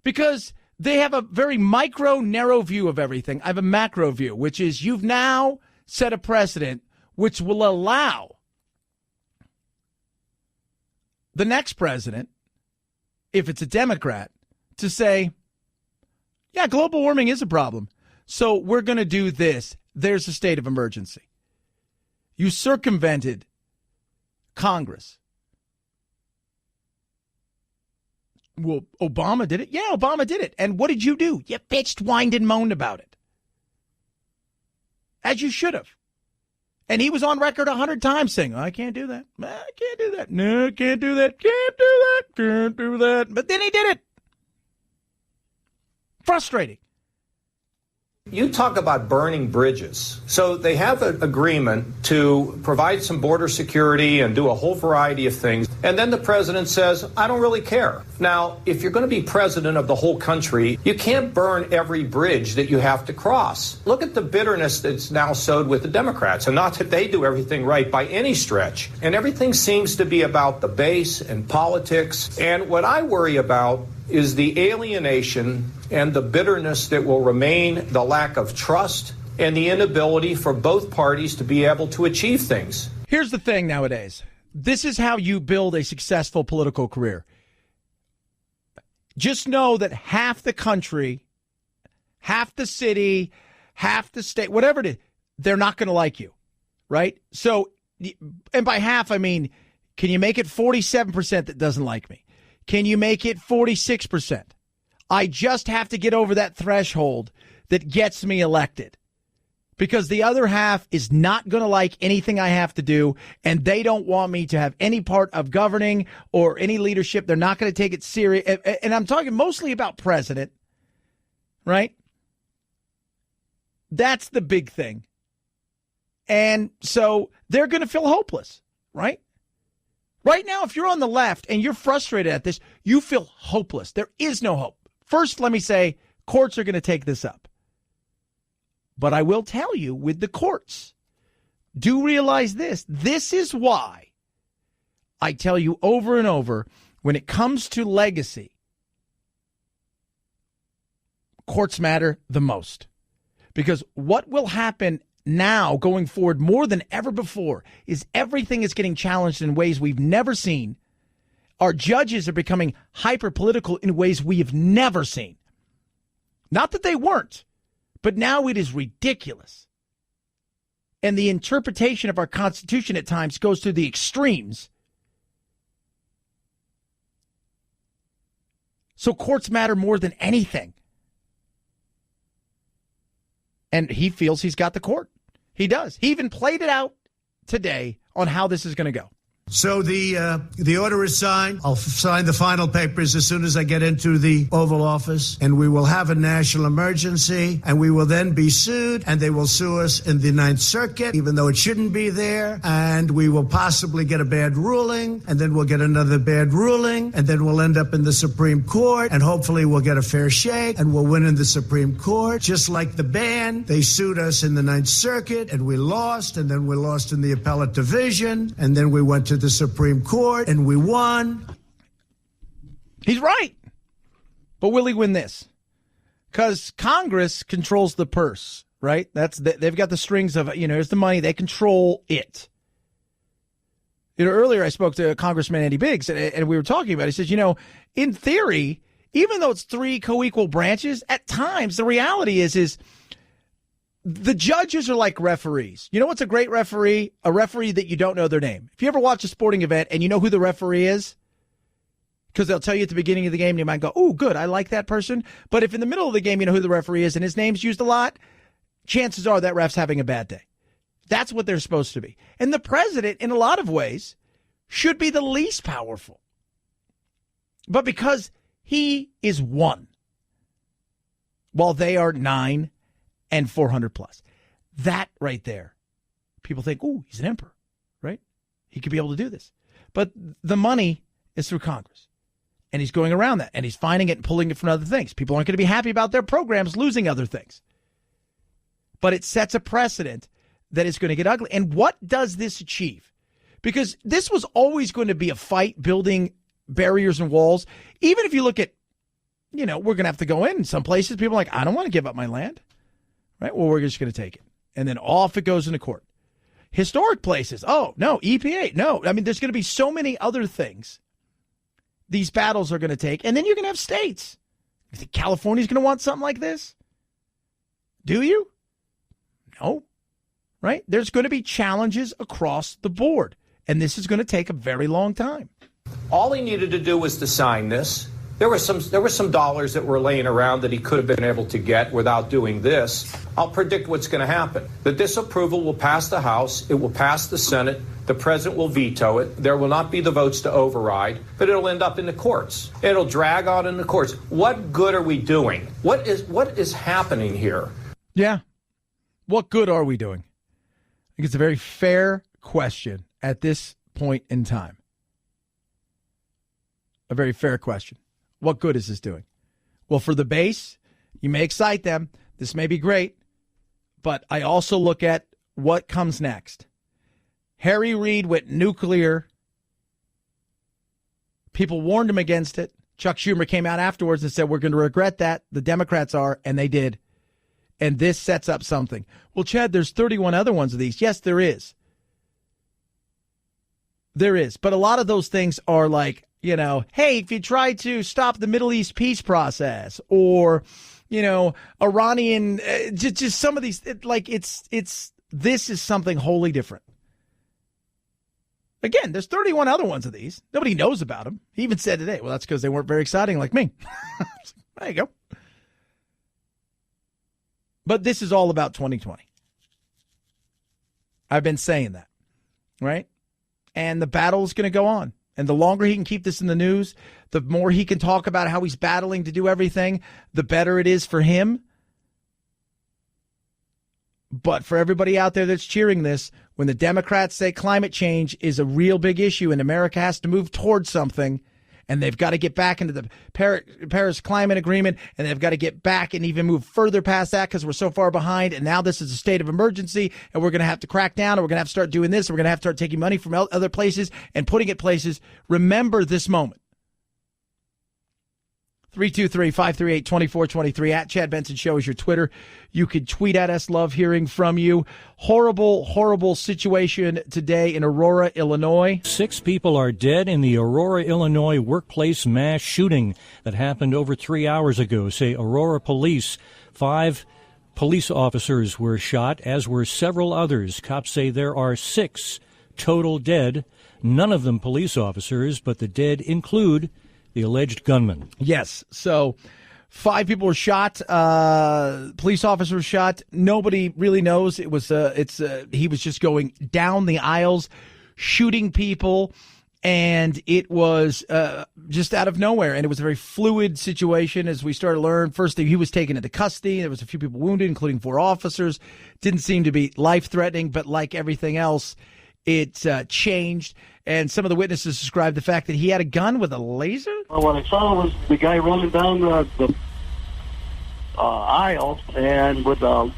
because they have a very micro, narrow view of everything. I have a macro view, which is you've now set a precedent which will allow the next president, if it's a Democrat, to say, yeah, global warming is a problem, so we're going to do this. There's a state of emergency. You circumvented Congress. Well, Obama did it. Yeah, Obama did it. And what did you do? You bitched, whined, and moaned about it. As you should have. And he was on record 100 times saying, I can't do that. I can't do that. No, I can't do that. Can't do that. Can't do that. But then he did it. Frustrating. You talk about burning bridges. So they have an agreement to provide some border security and do a whole variety of things. And then the president says, I don't really care. Now, if you're going to be president of the whole country, you can't burn every bridge that you have to cross. Look at the bitterness that's now sowed with the Democrats. And not that they do everything right by any stretch. And everything seems to be about the base and politics. And what I worry about is the alienation and the bitterness that will remain, the lack of trust, and the inability for both parties to be able to achieve things. Here's the thing nowadays. This is how you build a successful political career. Just know that half the country, half the city, half the state, whatever it is, they're not going to like you, right? So, and by half, I mean, can you make it 47% that doesn't like me? Can you make it 46%? I just have to get over that threshold that gets me elected. Because the other half is not going to like anything I have to do, and they don't want me to have any part of governing or any leadership. They're not going to take it serious. And I'm talking mostly about president, right? That's the big thing. And so they're going to feel hopeless, right? Right now, if you're on the left and you're frustrated at this, you feel hopeless. There is no hope. First, let me say, courts are going to take this up. But I will tell you, with the courts, do realize this. This is why I tell you over and over, when it comes to legacy, courts matter the most. Because what will happen now going forward more than ever before is everything is getting challenged in ways we've never seen. Our judges are becoming hyper-political in ways we have never seen. Not that they weren't, but now it is ridiculous. And the interpretation of our Constitution at times goes to the extremes. So courts matter more than anything. And he feels he's got the court. He does. He even played it out today on how this is going to go. So the order is signed. I'll sign the final papers as soon as I get into the Oval Office, and we will have a national emergency, and we will then be sued, and they will sue us in the Ninth Circuit, even though it shouldn't be there, and we will possibly get a bad ruling, and then we'll get another bad ruling, and then we'll end up in the Supreme Court, and hopefully we'll get a fair shake, and we'll win in the Supreme Court. Just like the band, they sued us in the Ninth Circuit, and we lost, and then we lost in the appellate division, and then we went to the Supreme Court, and we won. He's right. But will he win this? Because Congress controls the purse, right? They've got the strings of, here's the money. They control it. Earlier I spoke to Congressman Andy Biggs, and we were talking about it. He says, in theory, even though it's three co-equal branches, at times the reality is the judges are like referees. You know what's a great referee? A referee that you don't know their name. If you ever watch a sporting event and you know who the referee is, because they'll tell you at the beginning of the game, and you might go, oh, good, I like that person. But if in the middle of the game you know who the referee is and his name's used a lot, chances are that ref's having a bad day. That's what they're supposed to be. And the president, in a lot of ways, should be the least powerful. But because he is one, while they are 9 and 400 plus. That right there, people think, ooh, he's an emperor, right? He could be able to do this. But the money is through Congress. And he's going around that. And he's finding it and pulling it from other things. People aren't going to be happy about their programs losing other things. But it sets a precedent that is going to get ugly. And what does this achieve? Because this was always going to be a fight building barriers and walls. Even if you look at, we're going to have to go in some places. People are like, I don't want to give up my land. Right? Well, we're just going to take it. And then off it goes into court. Historic places. Oh, no. EPA. No. I mean, there's going to be so many other things these battles are going to take. And then you're going to have states. You think California's going to want something like this? Do you? No. Right? There's going to be challenges across the board. And this is going to take a very long time. All he needed to do was to sign this. There were some dollars that were laying around that he could have been able to get without doing this. I'll predict what's going to happen. The disapproval will pass the House. It will pass the Senate. The president will veto it. There will not be the votes to override, but it'll end up in the courts. It'll drag on in the courts. What good are we doing? What is happening here? Yeah. What good are we doing? I think it's a very fair question at this point in time. A very fair question. What good is this doing? Well, for the base, you may excite them. This may be great. But I also look at what comes next. Harry Reid went nuclear. People warned him against it. Chuck Schumer came out afterwards and said, we're going to regret that. The Democrats are, and they did. And this sets up something. Well, Chad, there's 31 other ones of these. Yes, there is. There is. But a lot of those things are like, hey, if you try to stop the Middle East peace process, or, Iranian, just some of these, this is something wholly different. Again, there's 31 other ones of these. Nobody knows about them. He even said today, well, that's because they weren't very exciting like me. There you go. But this is all about 2020. I've been saying that, right? And the battle is going to go on. And the longer he can keep this in the news, the more he can talk about how he's battling to do everything, the better it is for him. But for everybody out there that's cheering this, when the Democrats say climate change is a real big issue and America has to move towards something, and they've got to get back into the Paris Climate Agreement, and they've got to get back and even move further past that because we're so far behind, and now this is a state of emergency, and we're going to have to crack down, and we're going to have to start doing this, and we're going to have to start taking money from other places and putting it places. Remember this moment. 323-538-2423 at Chad Benson Show is your Twitter. You could tweet at us. Love hearing from you. Horrible, horrible situation today in Aurora, Illinois. 6 people are dead in the Aurora, Illinois workplace mass shooting that happened over 3 hours ago, say Aurora police. 5 police officers were shot, as were several others. Cops say there are 6 total dead, none of them police officers, but the dead include the alleged gunman. Yes. So 5 people were shot. Police officers were shot. Nobody really knows. He was just going down the aisles, shooting people, and it was just out of nowhere. And it was a very fluid situation as we started to learn. First, he was taken into custody. There was a few people wounded, including 4 officers. Didn't seem to be life-threatening, but like everything else, it changed. And some of the witnesses described the fact that he had a gun with a laser. Well, what I saw was the guy running down the aisle and with a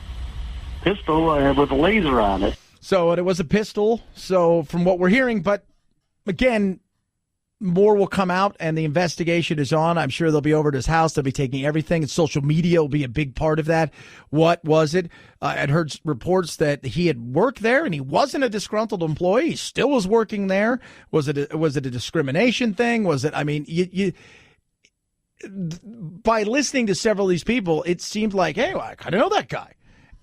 pistol and with a laser on it. So it was a pistol. So from what we're hearing, but again, more will come out, and the investigation is on. I'm sure they'll be over to his house. They'll be taking everything, and social media will be a big part of that. What was it? I'd heard reports that he had worked there, and he wasn't a disgruntled employee. He still was working there. Was it a discrimination thing? Was it? I mean, by listening to several of these people, it seemed like, hey, well, I kind of know that guy.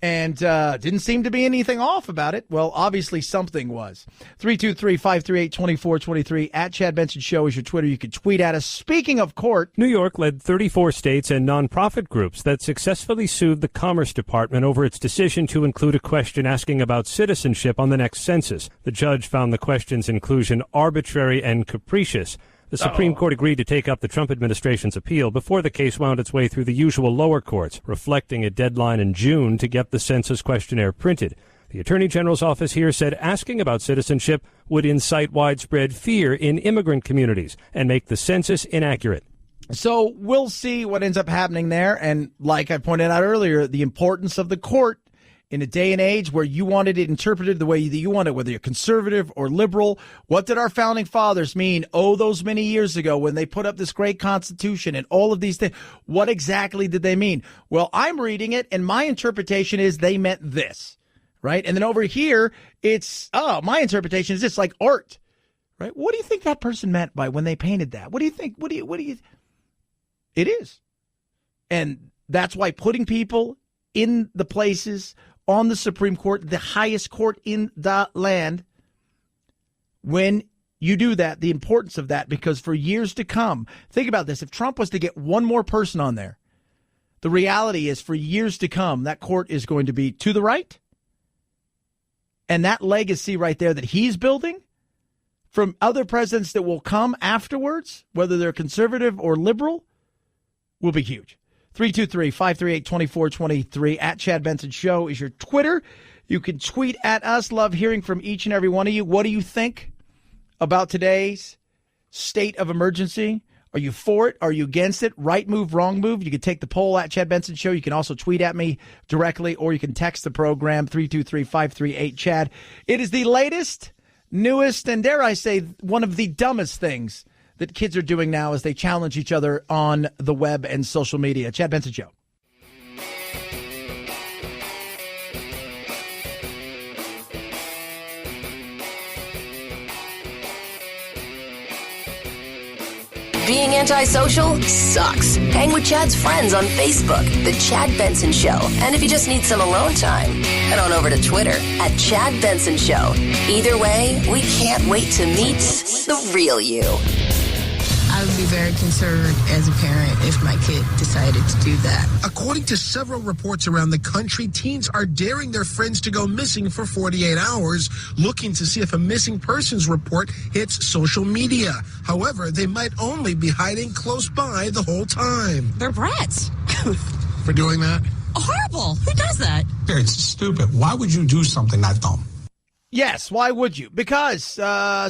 And didn't seem to be anything off about it. Well, obviously something was. 323-538-2423 at Chad Benson Show is your Twitter. You can tweet at us. Speaking of court, New York led 34 states and nonprofit groups that successfully sued the Commerce Department over its decision to include a question asking about citizenship on the next census. The judge found the question's inclusion arbitrary and capricious. The Supreme Court agreed to take up the Trump administration's appeal before the case wound its way through the usual lower courts, reflecting a deadline in June to get the census questionnaire printed. The Attorney General's office here said asking about citizenship would incite widespread fear in immigrant communities and make the census inaccurate. So we'll see what ends up happening there. And like I pointed out earlier, the importance of the court in a day and age where you wanted it interpreted the way that you want it, whether you're conservative or liberal. What did our founding fathers mean, those many years ago when they put up this great Constitution and all of these things? What exactly did they mean? Well, I'm reading it, and my interpretation is they meant this, right? And then over here, it's, my interpretation is this, like art, right? What do you think that person meant by when they painted that? What do you think? What do you? It is. And that's why putting people in the places on the Supreme Court, the highest court in the land, when you do that, the importance of that, because for years to come, think about this. If Trump was to get one more person on there, the reality is for years to come, that court is going to be to the right. And that legacy right there that he's building from other presidents that will come afterwards, whether they're conservative or liberal, will be huge. 323-538-2423. At Chad Benson Show is your Twitter. You can tweet at us. Love hearing from each and every one of you. What do you think about today's state of emergency? Are you for it? Are you against it? Right move, wrong move? You can take the poll at Chad Benson Show. You can also tweet at me directly, or you can text the program 323-538-CHAD. It is the latest, newest, and dare I say, one of the dumbest things that kids are doing now as they challenge each other on the web and social media. Chad Benson Show. Being antisocial sucks. Hang with Chad's friends on Facebook, The Chad Benson Show. And if you just need some alone time, head on over to Twitter at Chad Benson Show. Either way, we can't wait to meet the real you. I would be very concerned as a parent if my kid decided to do that. According to several reports around the country, teens are daring their friends to go missing for 48 hours, looking to see if a missing persons report hits social media. However, they might only be hiding close by the whole time. They're brats. For doing that? Horrible. Who does that? It's stupid. Why would you do something that dumb? Yes, why would you? Because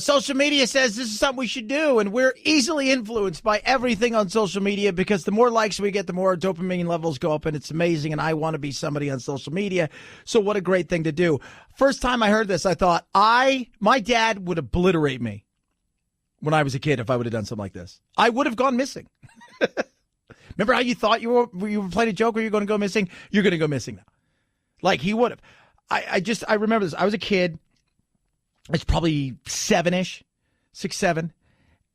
social media says this is something we should do, and we're easily influenced by everything on social media because the more likes we get, the more dopamine levels go up, and it's amazing, and I want to be somebody on social media, so what a great thing to do. First time I heard this, I thought, my dad would obliterate me when I was a kid if I would have done something like this. I would have gone missing. Remember how you thought you were playing a joke or you're going to go missing? You're going to go missing now. Like he would have. I remember this. I was a kid. It's probably 6, 7.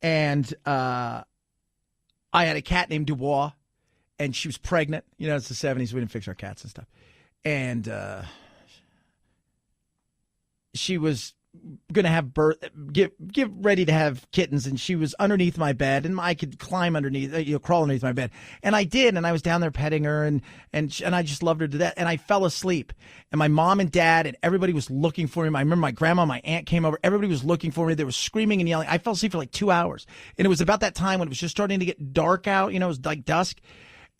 And I had a cat named Dubois, and she was pregnant. You know, it's the 70s. We didn't fix our cats and stuff. And she was going to have birth, get ready to have kittens, and she was underneath my bed, and I could climb underneath, crawl underneath my bed. And I did, and I was down there petting her, and I just loved her to death. And I fell asleep, and my mom and dad and everybody was looking for me. I remember my grandma and my aunt came over. Everybody was looking for me. They were screaming and yelling. I fell asleep for like 2 hours, and it was about that time when it was just starting to get dark out. You know, it was like dusk.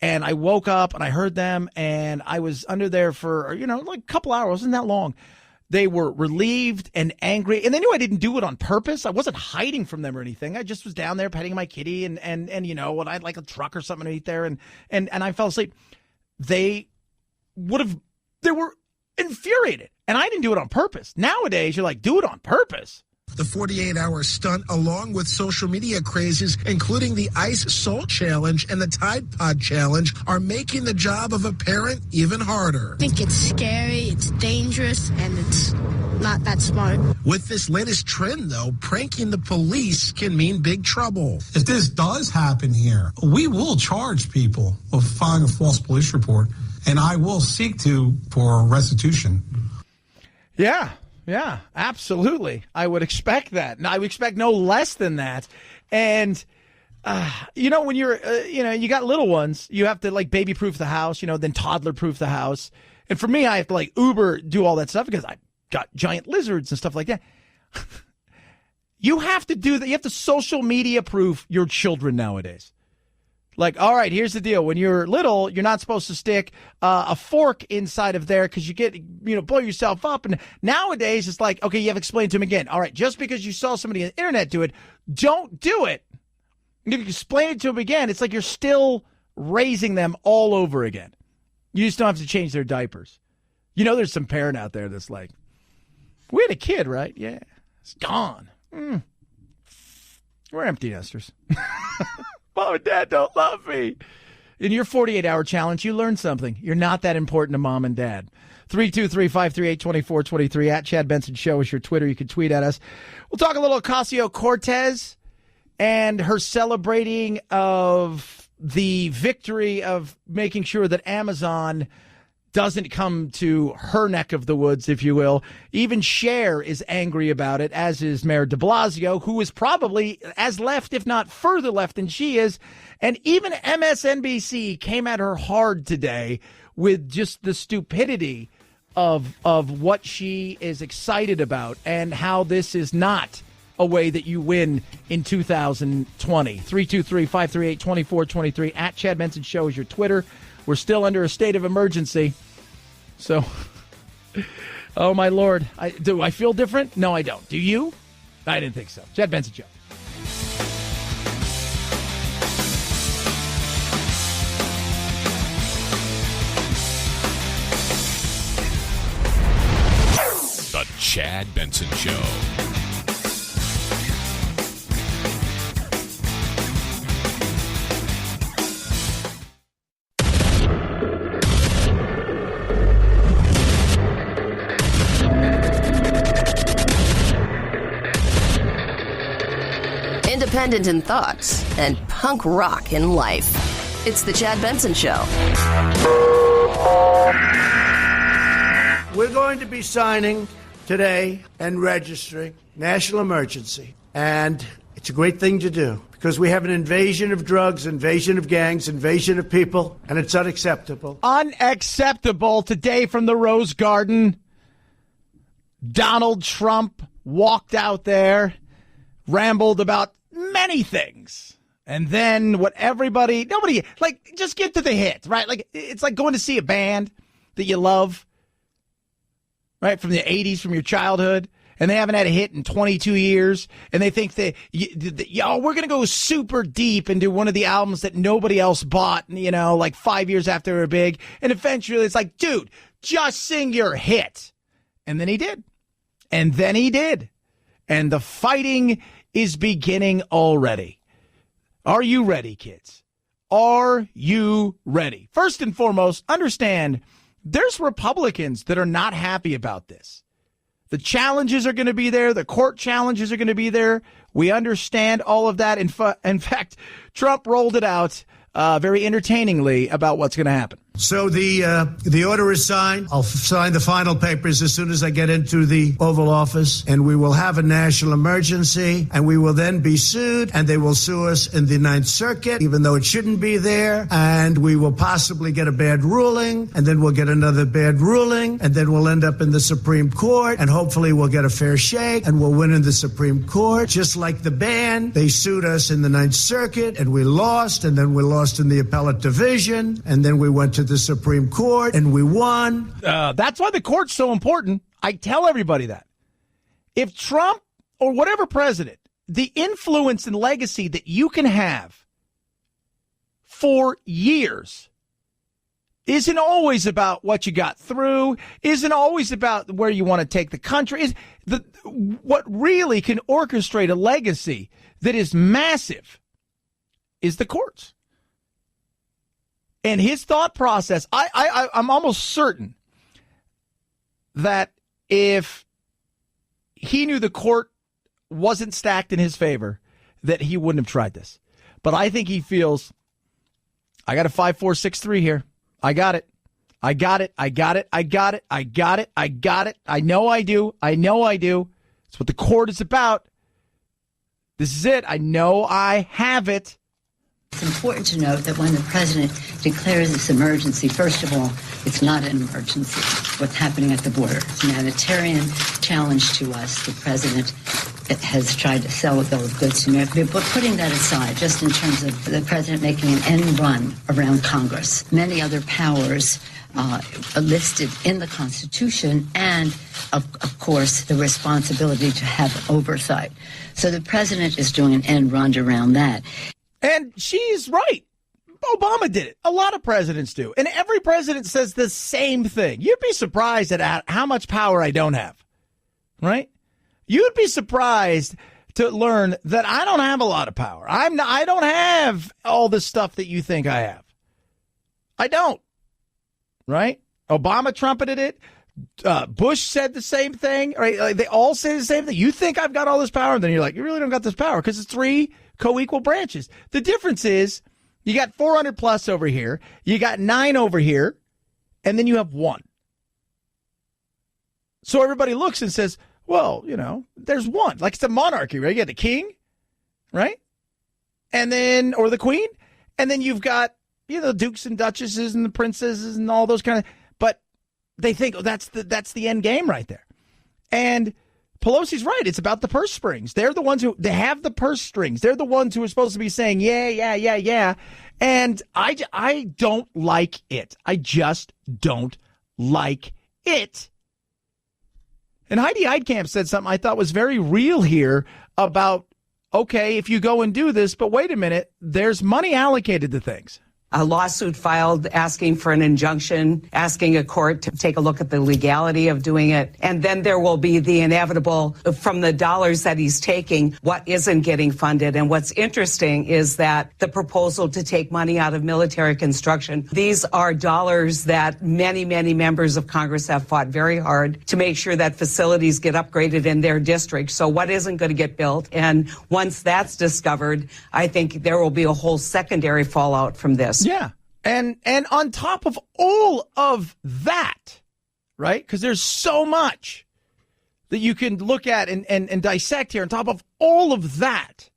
And I woke up, and I heard them, and I was under there for, like a couple hours. It wasn't that long. They were relieved and angry, and they knew I didn't do it on purpose. I wasn't hiding from them or anything. I just was down there petting my kitty, and when I had like a truck or something underneath there, and I fell asleep. They were infuriated, and I didn't do it on purpose. Nowadays, you're like, do it on purpose. The 48-hour stunt, along with social media crazes, including the Ice Salt Challenge and the Tide Pod Challenge, are making the job of a parent even harder. I think it's scary, it's dangerous, and it's not that smart. With this latest trend, though, pranking the police can mean big trouble. If this does happen here, we will charge people with filing a false police report, and I will seek for restitution. Yeah, absolutely. I would expect that. I would expect no less than that. And, when you're, you got little ones, you have to like baby proof the house, then toddler proof the house. And for me, I have to like Uber do all that stuff because I got giant lizards and stuff like that. You have to do that. You have to social media proof your children nowadays. Like, all right, here's the deal. When you're little, you're not supposed to stick a fork inside of there because you get, blow yourself up. And nowadays, it's like, okay, you have to explain to them again. All right, just because you saw somebody on the internet do it, don't do it. You can explain it to them again. It's like you're still raising them all over again. You just don't have to change their diapers. There's some parent out there that's like, we had a kid, right? Yeah, it's gone. We're empty nesters. Mom and Dad don't love me. In your 48-hour challenge, you learned something. You're not that important to Mom and Dad. 323-538-2423 at Chad Benson Show is your Twitter. You can tweet at us. We'll talk a little Ocasio-Cortez and her celebrating of the victory of making sure that Amazon doesn't come to her neck of the woods, if you will. Even Cher is angry about it, as is Mayor de Blasio, who is probably as left, if not further left than she is. And even MSNBC came at her hard today with just the stupidity of what she is excited about and how this is not a way that you win in 2020. 323-538-2423. At Chad Benson Show is your Twitter. We're still under a state of emergency. So, oh, my Lord. Do I feel different? No, I don't. Do you? I didn't think so. Chad Benson Show. The Chad Benson Show. Independent in thoughts and punk rock in life. It's the Chad Benson Show. We're going to be signing today and registering national emergency. And it's a great thing to do because we have an invasion of drugs, invasion of gangs, invasion of people, and it's unacceptable. Unacceptable. Today from the Rose Garden, Donald Trump walked out there, rambled about many things. And then what nobody, like, just get to the hit, right? Like, it's like going to see a band that you love, right, from the 80s, from your childhood, and they haven't had a hit in 22 years, and they think we're going to go super deep into one of the albums that nobody else bought, like 5 years after they were big, and eventually it's like, dude, just sing your hit. And then he did. And then he did. And the fighting is beginning already. Are you ready, kids? Are you ready? First and foremost, understand there's Republicans that are not happy about this. The challenges are going to be there. The court challenges are going to be there. We understand all of that. In fact, Trump rolled it out very entertainingly about what's going to happen. So the order is signed. I'll sign the final papers as soon as I get into the Oval Office, and we will have a national emergency, and we will then be sued, and they will sue us in the Ninth Circuit, even though it shouldn't be there, and we will possibly get a bad ruling, and then we'll get another bad ruling, and then we'll end up in the Supreme Court, and hopefully we'll get a fair shake, and we'll win in the Supreme Court. Just like the band, they sued us in the Ninth Circuit, and we lost, and then we lost in the appellate division, and then we went to the Supreme Court and we won. That's why the court's so important. I tell everybody that. If Trump or whatever president, the influence and legacy that you can have for years isn't always about what you got through, isn't always about where you want to take the country. What really can orchestrate a legacy that is massive is the courts. And his thought process, I'm almost certain that if he knew the court wasn't stacked in his favor, that he wouldn't have tried this. But I think he feels, I got a 5-4-6-3 here. I got it. I got it. I got it. I got it. I got it. I got it. I know I do. I know I do. It's what the court is about. This is it. I know I have it. It's important to note that when the president declares this emergency, first of all, it's not an emergency. What's happening at the border. It's a humanitarian challenge to us. The president has tried to sell a bill of goods to America. But putting that aside, just in terms of the president making an end run around Congress, many other powers are listed in the Constitution and, of course, the responsibility to have oversight. So the president is doing an end run around that. And she's right. Obama did it. A lot of presidents do. And every president says the same thing. You'd be surprised at how much power I don't have. Right? You'd be surprised to learn that I don't have a lot of power. I don't have all the stuff that you think I have. I don't. Right? Obama trumpeted it. Bush said the same thing. Right? Like, they all say the same thing. You think I've got all this power? And then you're like, you really don't got this power because it's three co-equal branches. The difference is you got 400 plus over here, you got 9 over here, and then you have 1. So everybody looks and says, well, there's 1. Like it's a monarchy, right? You got the king, right? And then, or the queen, and then you've got, dukes and duchesses and the princesses and all those kind of, but they think, that's the end game right there. And Pelosi's right. It's about the purse strings. They're the ones they have the purse strings. They're the ones who are supposed to be saying, yeah. And I don't like it. I just don't like it. And Heidi Heitkamp said something I thought was very real here about, okay, if you go and do this, but wait a minute, there's money allocated to things. A lawsuit filed asking for an injunction, asking a court to take a look at the legality of doing it. And then there will be the inevitable, from the dollars that he's taking, what isn't getting funded. And what's interesting is that the proposal to take money out of military construction, these are dollars that many, many members of Congress have fought very hard to make sure that facilities get upgraded in their district. So what isn't going to get built? And once that's discovered, I think there will be a whole secondary fallout from this. Yeah. And on top of all of that, right, because there's so much that you can look at and dissect here, on top of all of that,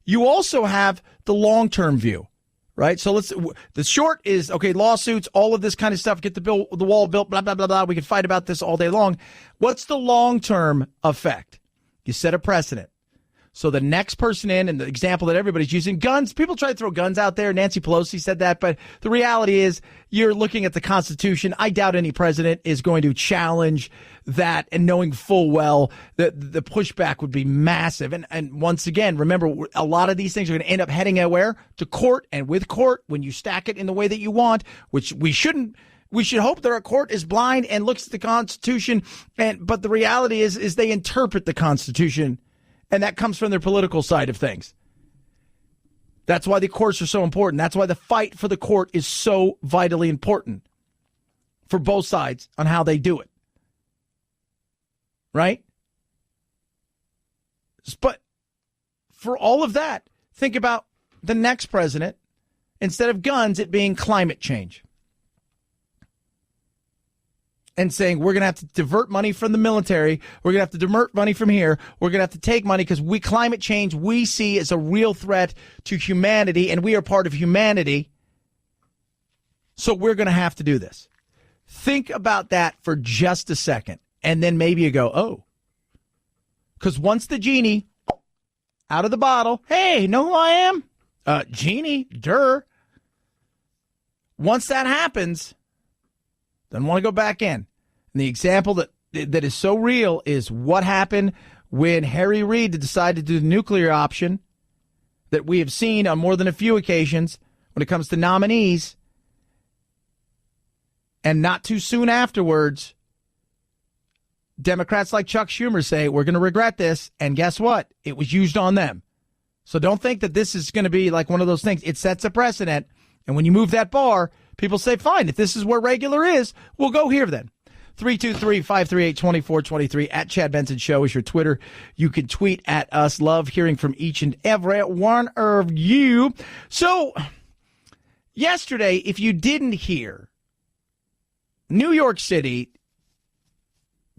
you also have the long-term view, right? So the short is, okay, lawsuits, all of this kind of stuff, get the wall built, blah, blah, blah, blah. We can fight about this all day long. What's the long-term effect? You set a precedent. So the next person in, and the example that everybody's using, guns, people try to throw guns out there. Nancy Pelosi said that, but the reality is you're looking at the Constitution. I doubt any president is going to challenge that, and knowing full well that the pushback would be massive. And once again, remember, a lot of these things are going to end up heading where? To court, and with court, when you stack it in the way that you want, which we shouldn't. We should hope that our court is blind and looks at the Constitution, but the reality is they interpret the Constitution. And that comes from their political side of things. That's why the courts are so important. That's why the fight for the court is so vitally important for both sides on how they do it. Right? But for all of that, think about the next president, instead of guns, it being climate change. And saying, we're going to have to divert money from the military. We're going to have to divert money from here. We're going to have to take money because climate change we see as a real threat to humanity, and we are part of humanity. So we're going to have to do this. Think about that for just a second. And then maybe you go, oh. Because once the genie out of the bottle, hey, know who I am? Genie, durr. Once that happens, then want to go back in. And the example that is so real is what happened when Harry Reid decided to do the nuclear option that we have seen on more than a few occasions when it comes to nominees. And not too soon afterwards, Democrats like Chuck Schumer say, we're going to regret this. And guess what? It was used on them. So don't think that this is going to be like one of those things. It sets a precedent. And when you move that bar, people say, fine, if this is where regular is, we'll go here then. 323-538-2423 at Chad Benson Show is your Twitter. You can tweet at us. Love hearing from each and every one of you. So yesterday, if you didn't hear, New York City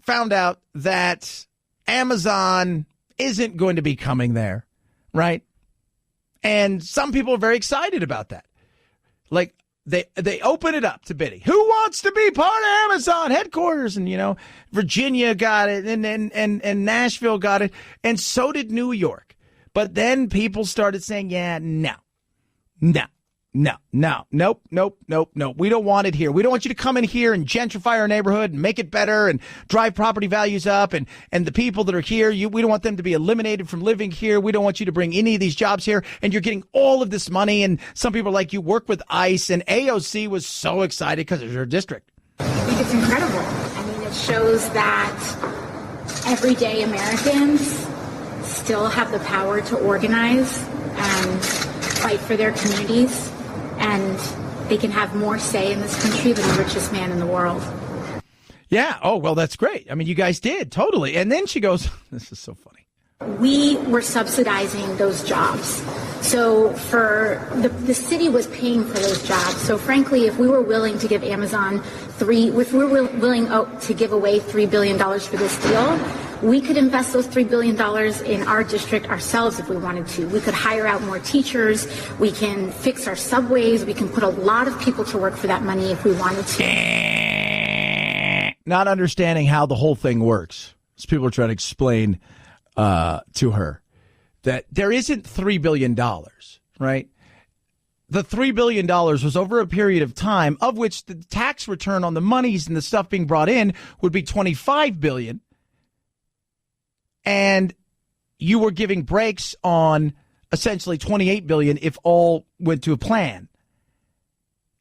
found out that Amazon isn't going to be coming there, right? And some people are very excited about that. Like, they open it up to bidding. Who wants to be part of Amazon headquarters? And, Virginia got it, and Nashville got it, and so did New York. But then people started saying, yeah, nope. We don't want it here. We don't want you to come in here and gentrify our neighborhood and make it better and drive property values up. And the people that are here, we don't want them to be eliminated from living here. We don't want you to bring any of these jobs here. And you're getting all of this money. And some people are like, you work with ICE. And AOC was so excited because it's her district. I think it's incredible. I mean, it shows that everyday Americans still have the power to organize and fight for their communities. And they can have more say in this country than the richest man in the world. Yeah. Oh, well, that's great. I mean, you guys did. Totally. And then she goes, this is so funny. We were subsidizing those jobs. So for the city was paying for those jobs. So frankly, if we were willing to give Amazon if we were willing to give away $3 billion for this deal, we could invest those $3 billion in our district ourselves if we wanted to. We could hire out more teachers. We can fix our subways. We can put a lot of people to work for that money if we wanted to. Not understanding how the whole thing works. as people are trying to explain to her that there isn't $3 billion, right? The $3 billion was over a period of time, of which the tax return on the monies and the stuff being brought in would be $25 billion. And you were giving breaks on essentially $28 billion if all went to a plan.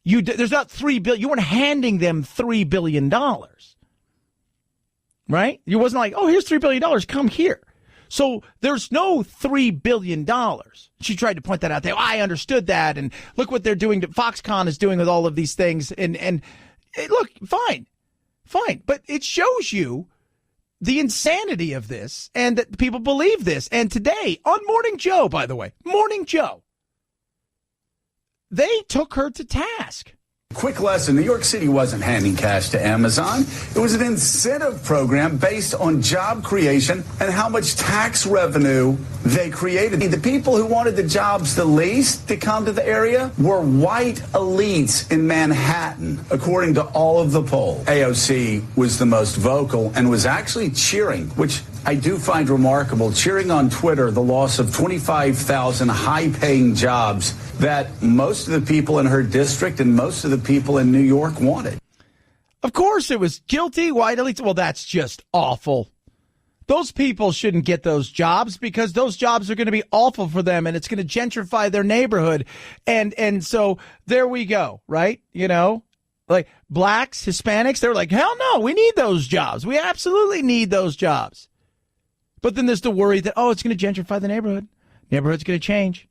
There's not $3 billion. You weren't handing them $3 billion, right? You wasn't like, oh, here's $3 billion. Come here. So there's no $3 billion. She tried to point that out there. I understood that. And look what they're doing. Foxconn is doing with all of these things. And look, fine. But it shows you the insanity of this and that people believe this. And today on Morning Joe, by the way, Morning Joe, they took her to task. Quick lesson, New York City wasn't handing cash to Amazon. It was an incentive program based on job creation and how much tax revenue they created. The people who wanted the jobs the least to come to the area were white elites in Manhattan, according to all of the polls. AOC was the most vocal and was actually cheering, which I do find remarkable, cheering on Twitter the loss of 25,000 high-paying jobs that most of the people in her district and most of the people in New York wanted. Of course it was guilty, white elites. Well, that's just awful. Those people shouldn't get those jobs because those jobs are going to be awful for them and it's going to gentrify their neighborhood. And so there we go, right? You know, like blacks, Hispanics, they're like, hell no, we need those jobs. We absolutely need those jobs. But then there's the worry that, oh, it's going to gentrify the neighborhood. Neighborhood's going to change.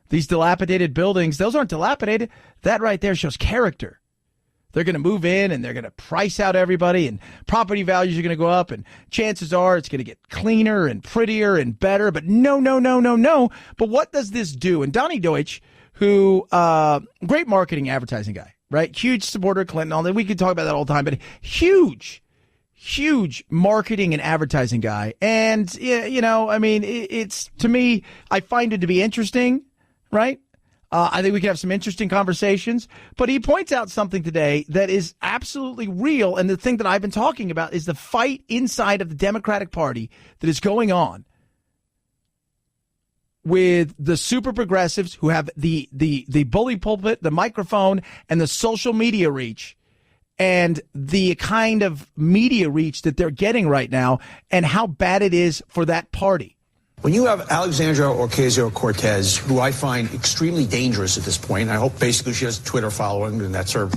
These dilapidated buildings, those aren't dilapidated. That right there shows character. They're going to move in and they're going to price out everybody and property values are going to go up and chances are it's going to get cleaner and prettier and better. But no. But what does this do? And Donnie Deutsch, who, great marketing advertising guy, right? Huge supporter of Clinton, all that. We could talk about that all the time, but huge marketing and advertising guy. And, you know, I mean, it's to me, I find it to be interesting, right? I think we can have some interesting conversations, but he points out something today that is absolutely real. And the thing that I've been talking about is the fight inside of the Democratic Party that is going on with the super progressives who have the bully pulpit, the microphone, and the social media reach, and the kind of media reach that they're getting right now, and how bad it is for that party. When you have Alexandria Ocasio-Cortez, who I find extremely dangerous at this point, I hope basically she has a Twitter following, and that's her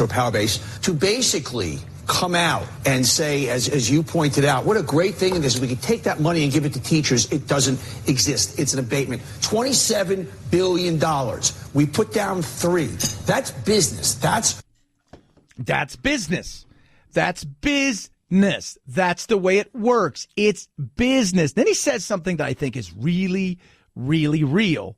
power base, to basically come out and say, as you pointed out, what a great thing it is. We could take that money and give it to teachers. It doesn't exist. It's an abatement. $27 billion. We put down $3. That's business. That's business. That's business. That's the way it works. It's business. Then he says something that I think is really, really real.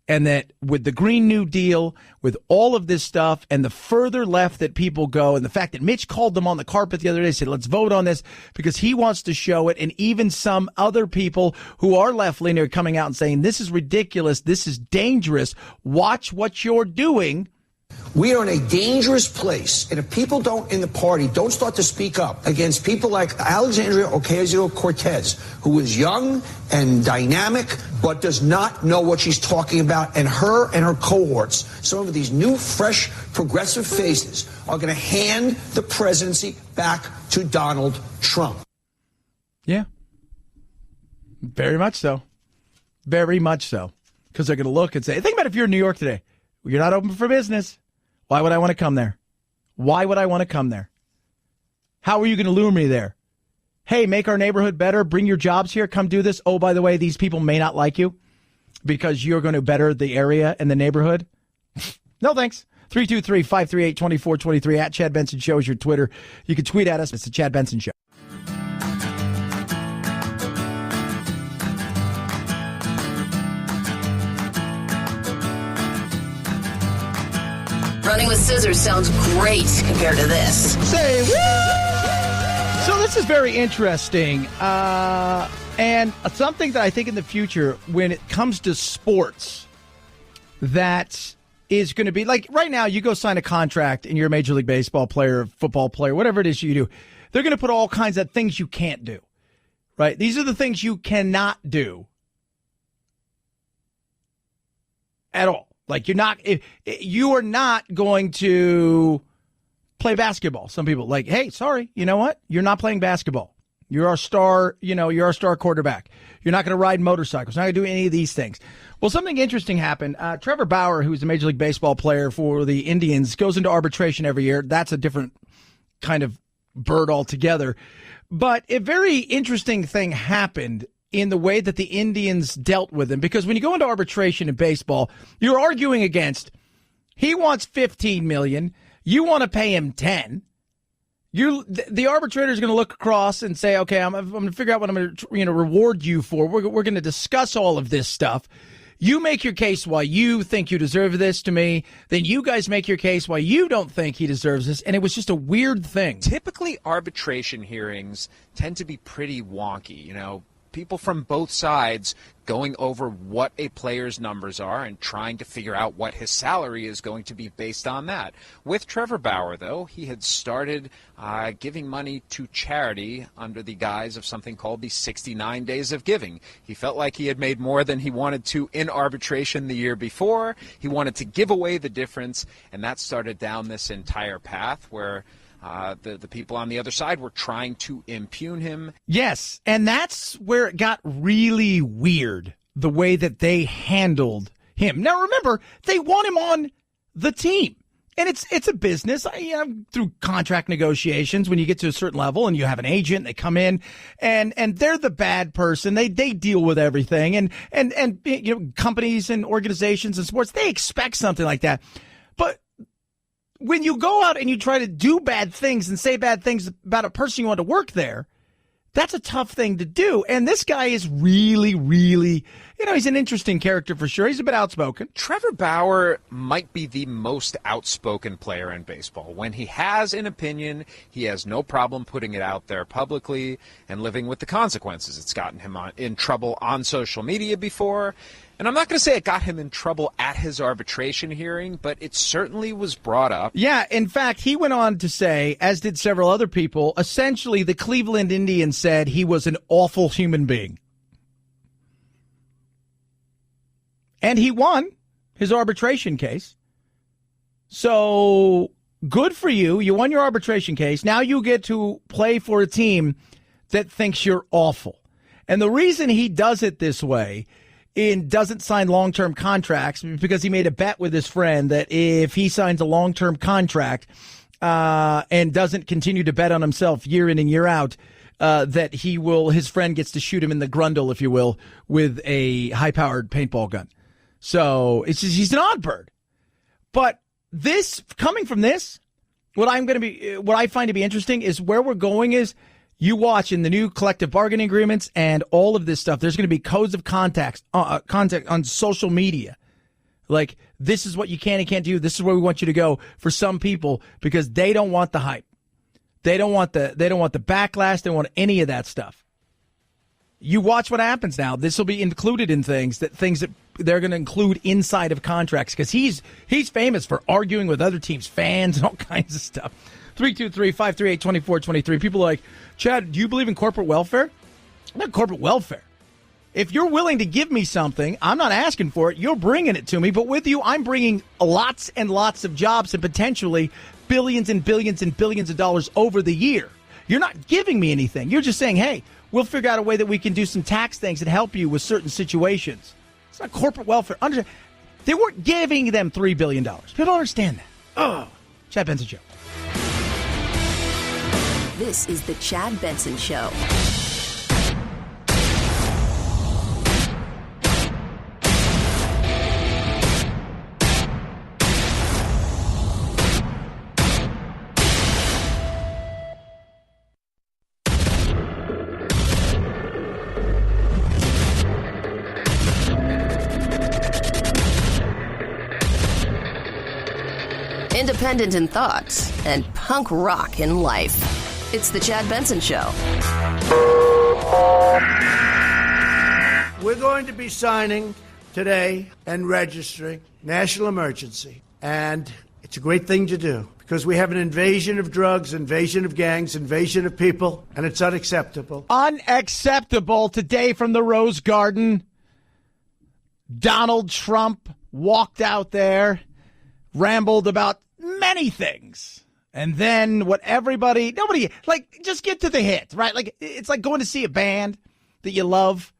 And that with the Green New Deal, with all of this stuff, and the further left that people go, and the fact that Mitch called them on the carpet the other day, said, let's vote on this, because he wants to show it. And even some other people who are left-leaning are coming out and saying, this is ridiculous, this is dangerous, watch what you're doing. We are in a dangerous place, and if people in the party don't start to speak up against people like Alexandria Ocasio-Cortez, who is young and dynamic, but does not know what she's talking about, and her cohorts, some of these new, fresh, progressive faces, are going to hand the presidency back to Donald Trump. Yeah. Very much so. Very much so. Because they're going to look and say, think about if you're in New York today. You're not open for business. Why would I want to come there? Why would I want to come there? How are you going to lure me there? Hey, make our neighborhood better. Bring your jobs here. Come do this. Oh, by the way, these people may not like you because you're going to better the area and the neighborhood. No, thanks. 323-538-2423 at Chad Benson Show is your Twitter. You can tweet at us. It's the Chad Benson Show. Running with scissors sounds great compared to this. Say what? So this is very interesting. And something that I think in the future, when it comes to sports, that is going to be like right now, you go sign a contract and you're a Major League Baseball player, football player, whatever it is you do. They're going to put all kinds of things you can't do. right? These are the things you cannot do at all. Like you are not going to play basketball. Some people like, hey, sorry, you know what? You're not playing basketball. You're our star, you're our star quarterback. You're not going to ride motorcycles. You're not going to do any of these things. Well, something interesting happened. Trevor Bauer, who's a Major League Baseball player for the Indians, goes into arbitration every year. That's a different kind of bird altogether. But a very interesting thing happened in the way that the Indians dealt with him. Because when you go into arbitration in baseball, you're arguing against, he wants $15 million. You want to pay him 10. The arbitrator is going to look across and say, okay, I'm going to figure out what I'm going to reward you for. We're going to discuss all of this stuff. You make your case why you think you deserve this to me. Then you guys make your case why you don't think he deserves this. And it was just a weird thing. Typically, arbitration hearings tend to be pretty wonky, people from both sides going over what a player's numbers are and trying to figure out what his salary is going to be based on that. With Trevor Bauer, though, he had started giving money to charity under the guise of something called the 69 Days of Giving. He felt like he had made more than he wanted to in arbitration the year before. He wanted to give away the difference, and that started down this entire path where the people on the other side were trying to impugn him. Yes, and that's where it got really weird, the way that they handled him. Now, remember, they want him on the team. And it's a business. Through contract negotiations, when you get to a certain level and you have an agent, they come in and they're the bad person. They deal with everything. And companies and organizations and sports, they expect something like that. But when you go out and you try to do bad things and say bad things about a person you want to work there, that's a tough thing to do. And this guy is really, really, he's an interesting character for sure. He's a bit outspoken. Trevor Bauer might be the most outspoken player in baseball. When he has an opinion, he has no problem putting it out there publicly and living with the consequences. It's gotten him in trouble on social media before. And I'm not going to say it got him in trouble at his arbitration hearing, but it certainly was brought up. Yeah, in fact, he went on to say, as did several other people, essentially the Cleveland Indians said he was an awful human being. And he won his arbitration case. So good for you. You won your arbitration case. Now you get to play for a team that thinks you're awful. And the reason he does it this way and doesn't sign long-term contracts because he made a bet with his friend that if he signs a long-term contract and doesn't continue to bet on himself year in and year out, that his friend gets to shoot him in the grundle, if you will, with a high-powered paintball gun. So he's an odd bird. But coming from this, what I find to be interesting is where we're going is, you watch in the new collective bargaining agreements and all of this stuff, there's going to be codes of contact on social media. Like, this is what you can and can't do. This is where we want you to go for some people because they don't want the hype. They don't want the backlash. They don't want any of that stuff. You watch what happens now. This will be included in things that they're going to include inside of contracts because he's famous for arguing with other teams' fans and all kinds of stuff. 323-538-2423. People are like, Chad, do you believe in corporate welfare? Not corporate welfare. If you're willing to give me something, I'm not asking for it. You're bringing it to me. But with you, I'm bringing lots and lots of jobs and potentially billions and billions and billions of dollars over the year. You're not giving me anything. You're just saying, hey, we'll figure out a way that we can do some tax things that help you with certain situations. It's not corporate welfare. They weren't giving them $3 billion. People don't understand that. Oh, Chad Benson Show. This is the Chad Benson Show. Independent in thoughts and punk rock in life. It's the Chad Benson Show. We're going to be signing today and registering national emergency. And it's a great thing to do because we have an invasion of drugs, invasion of gangs, invasion of people, and it's unacceptable. Unacceptable. Today from the Rose Garden, Donald Trump walked out there, rambled about many things. And then what nobody, like, just get to the hit, right? Like, it's like going to see a band that you love,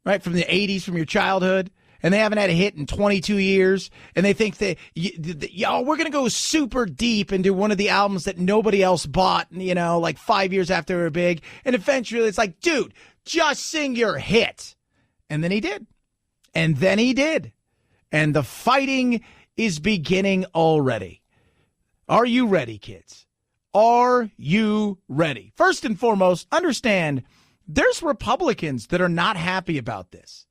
right, from the 80s, from your childhood, and they haven't had a hit in 22 years, and they think that, we're going to go super deep into one of the albums that nobody else bought, like 5 years after they were big, and eventually it's like, dude, just sing your hit. And then he did. And then he did. And the fighting is beginning already. Are you ready, kids? Are you ready? First and foremost, understand there's Republicans that are not happy about this.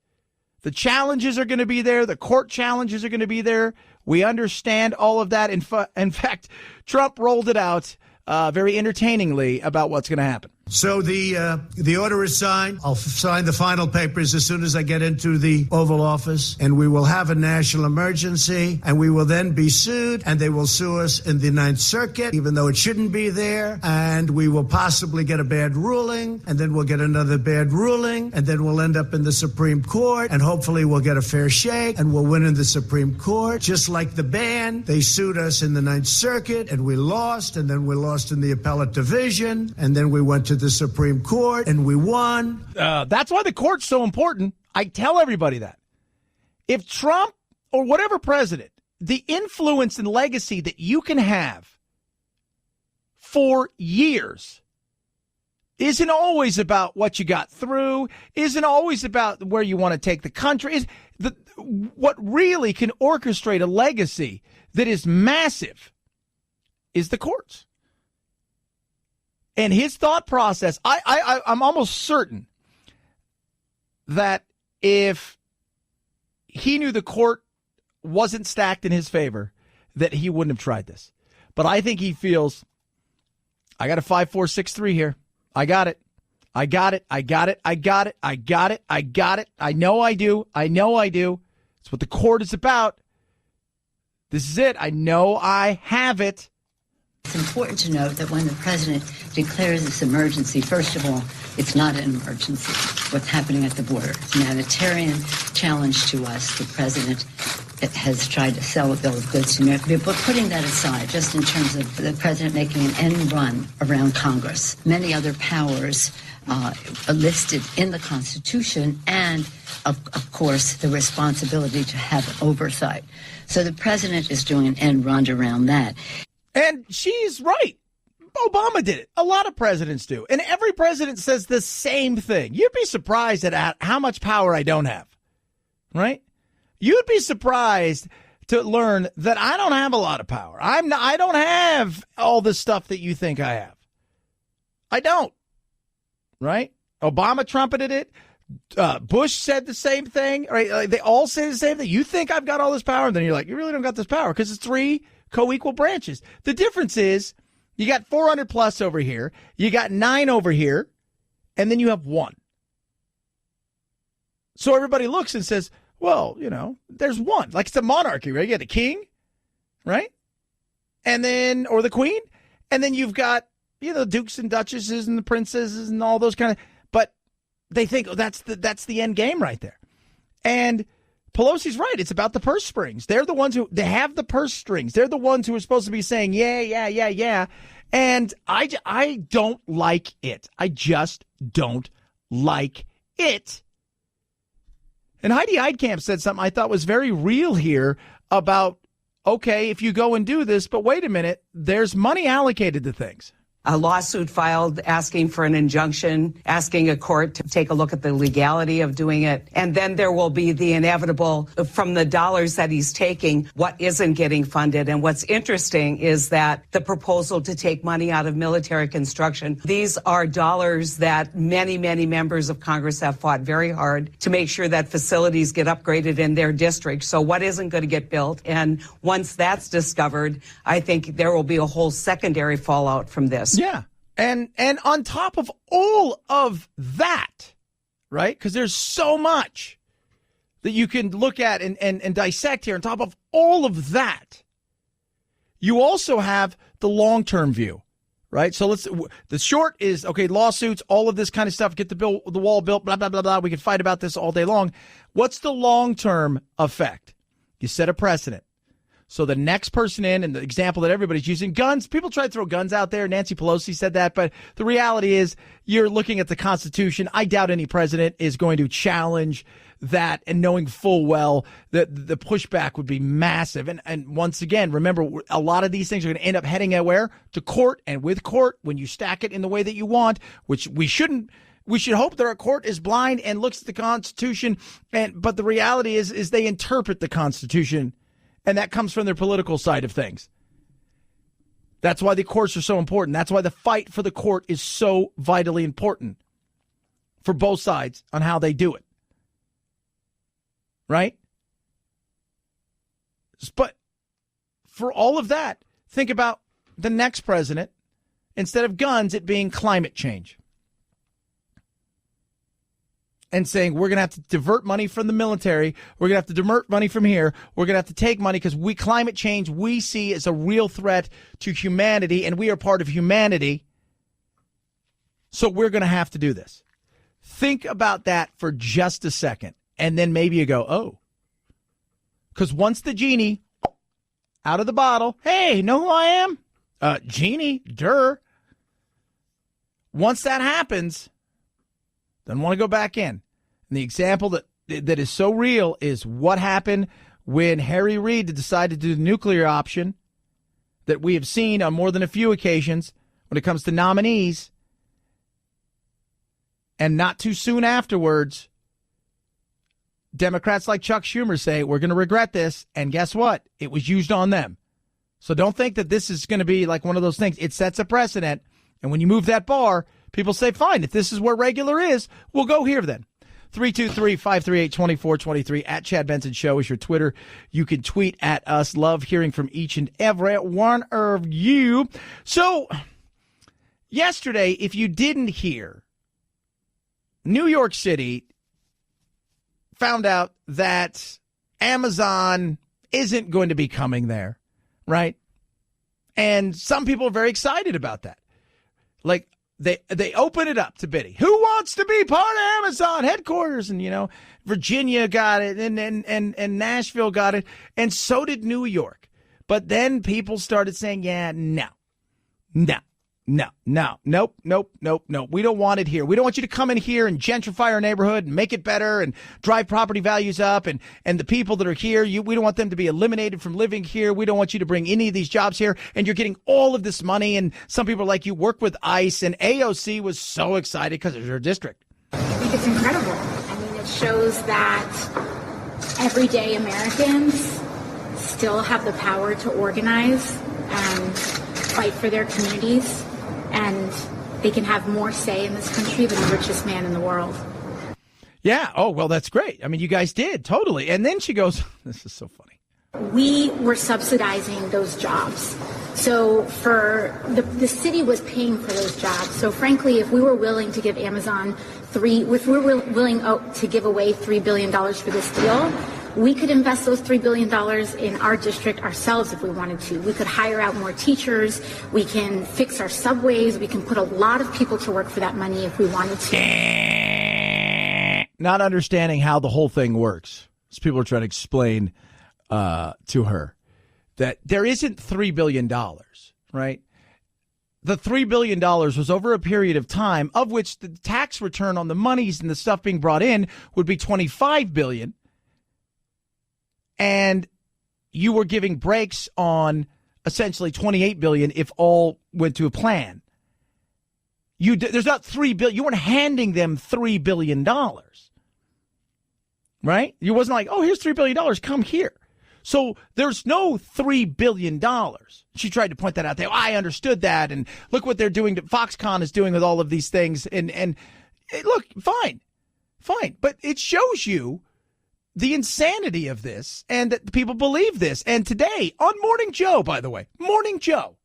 The challenges are going to be there. The court challenges are going to be there. We understand all of that. In fact, Trump rolled it out very entertainingly about what's going to happen. So the order is signed. I'll sign the final papers as soon as I get into the Oval Office, and we will have a national emergency, and we will then be sued, and they will sue us in the Ninth Circuit, even though it shouldn't be there, and we will possibly get a bad ruling, and then we'll get another bad ruling, and then we'll end up in the Supreme Court, and hopefully we'll get a fair shake, and we'll win in the Supreme Court. Just like the band, they sued us in the Ninth Circuit, and we lost, and then we lost in the appellate division, and then we went to the Supreme Court, and we won. That's why the court's so important. I tell everybody that. If Trump or whatever president, the influence and legacy that you can have for years isn't always about what you got through, isn't always about where you want to take the country. What really can orchestrate a legacy that is massive is the courts. And his thought process, I'm almost certain that if he knew the court wasn't stacked in his favor, that he wouldn't have tried this. But I think he feels, I got a 5-4-6-3 here. I got it. I got it. I got it. I got it. I got it. I got it. I know I do. I know I do. It's what the court is about. This is it. I know I have it. It's important to note that when the president declares this emergency, first of all, it's not an emergency. What's happening at the border, it's a humanitarian challenge to us. The president has tried to sell a bill of goods to America. But putting that aside, just in terms of the president making an end run around Congress, many other powers are listed in the Constitution, and of course, the responsibility to have oversight. So the president is doing an end run around that. And she's right. Obama did it. A lot of presidents do. And every president says the same thing. You'd be surprised at how much power I don't have, right? You'd be surprised to learn that I don't have a lot of power. I don't have all the stuff that you think I have. I don't, right? Obama trumpeted it. Bush said the same thing, right? Like, they all say the same thing. You think I've got all this power? And then you're like, you really don't got this power because it's three co-equal branches. The difference is you got 400 plus over here, you got 9 over here, and then you have 1. So everybody looks and says, well, there's 1. Like it's a monarchy, right? You got the king, right? And then, or the queen, and then you've got, dukes and duchesses and the princesses and all those kind of, but they think, that's the end game right there. And Pelosi's right. It's about the purse strings. They're the ones they have the purse strings. They're the ones who are supposed to be saying, yeah. And I don't like it. I just don't like it. And Heidi Heitkamp said something I thought was very real here about, okay, if you go and do this, but wait a minute, there's money allocated to things. A lawsuit filed asking for an injunction, asking a court to take a look at the legality of doing it. And then there will be the inevitable, from the dollars that he's taking, what isn't getting funded. And what's interesting is that the proposal to take money out of military construction, these are dollars that many, many members of Congress have fought very hard to make sure that facilities get upgraded in their district. So what isn't going to get built? And once that's discovered, I think there will be a whole secondary fallout from this. Yeah. And on top of all of that, right, because there's so much that you can look at and dissect here, on top of all of that, You also have the long-term view, right? So the short is, okay, lawsuits, all of this kind of stuff, get the wall built, blah, blah, blah, blah. We can fight about this all day long. What's the long-term effect? You set a precedent. So the next person in, and the example that everybody's using, guns, people try to throw guns out there. Nancy Pelosi said that, but the reality is you're looking at the Constitution. I doubt any president is going to challenge that, and knowing full well that the pushback would be massive. And once again, remember, a lot of these things are going to end up heading at where? To court, and with court, when you stack it in the way that you want, which we shouldn't. We should hope that our court is blind and looks at the Constitution, but the reality is they interpret the Constitution, and that comes from their political side of things. That's why the courts are so important. That's why the fight for the court is so vitally important for both sides on how they do it. Right? But for all of that, think about the next president, instead of guns, it being climate change. And saying, we're going to have to divert money from the military. We're going to have to divert money from here. We're going to have to take money because climate change we see as a real threat to humanity, and we are part of humanity. So we're going to have to do this. Think about that for just a second. And then maybe you go, oh. Because once the genie out of the bottle, hey, know who I am? Genie, durr. Once that happens, then want to go back in. And the example that is so real is what happened when Harry Reid decided to do the nuclear option that we have seen on more than a few occasions when it comes to nominees. And not too soon afterwards, Democrats like Chuck Schumer say, we're going to regret this. And guess what? It was used on them. So don't think that this is going to be like one of those things. It sets a precedent. And when you move that bar, people say, fine, if this is where regular is, we'll go here then. 323-538-2423 at Chad Benson Show is your Twitter. You can tweet at us. Love hearing from each and every one of you. So yesterday, if you didn't hear, New York City found out that Amazon isn't going to be coming there, right? And some people are very excited about that. Like, they open it up to bidding. Who wants to be part of Amazon headquarters? And, Virginia got it, and Nashville got it, and so did New York. But then people started saying, yeah, nope. We don't want it here. We don't want you to come in here and gentrify our neighborhood and make it better and drive property values up. And the people that are here, we don't want them to be eliminated from living here. We don't want you to bring any of these jobs here. And you're getting all of this money. And some people are like, you work with ICE. And AOC was so excited because it's her district. I think it's incredible. I mean, it shows that everyday Americans still have the power to organize and fight for their communities. And they can have more say in this country than the richest man in the world. Yeah. Oh, well, that's great. I mean, you guys did. Totally. And then she goes, this is so funny. We were subsidizing those jobs. So for the city was paying for those jobs. So frankly, if we were willing to give Amazon to give away $3 billion for this deal, we could invest those $3 billion in our district ourselves if we wanted to. We could hire out more teachers. We can fix our subways. We can put a lot of people to work for that money if we wanted to. Not understanding how the whole thing works. As people are trying to explain to her that there isn't $3 billion, right? The $3 billion was over a period of time of which the tax return on the monies and the stuff being brought in would be $25 billion. And you were giving breaks on essentially $28 billion if all went to a plan. There's not $3 billion. You weren't handing them $3 billion, right? You wasn't like, oh, here's $3 billion. Come here. So there's no $3 billion. She tried to point that out there. I understood that. And look what they're doing. Foxconn is doing with all of these things. And look, fine. But it shows you the insanity of this and that people believe this. And today on Morning Joe, by the way, Morning Joe,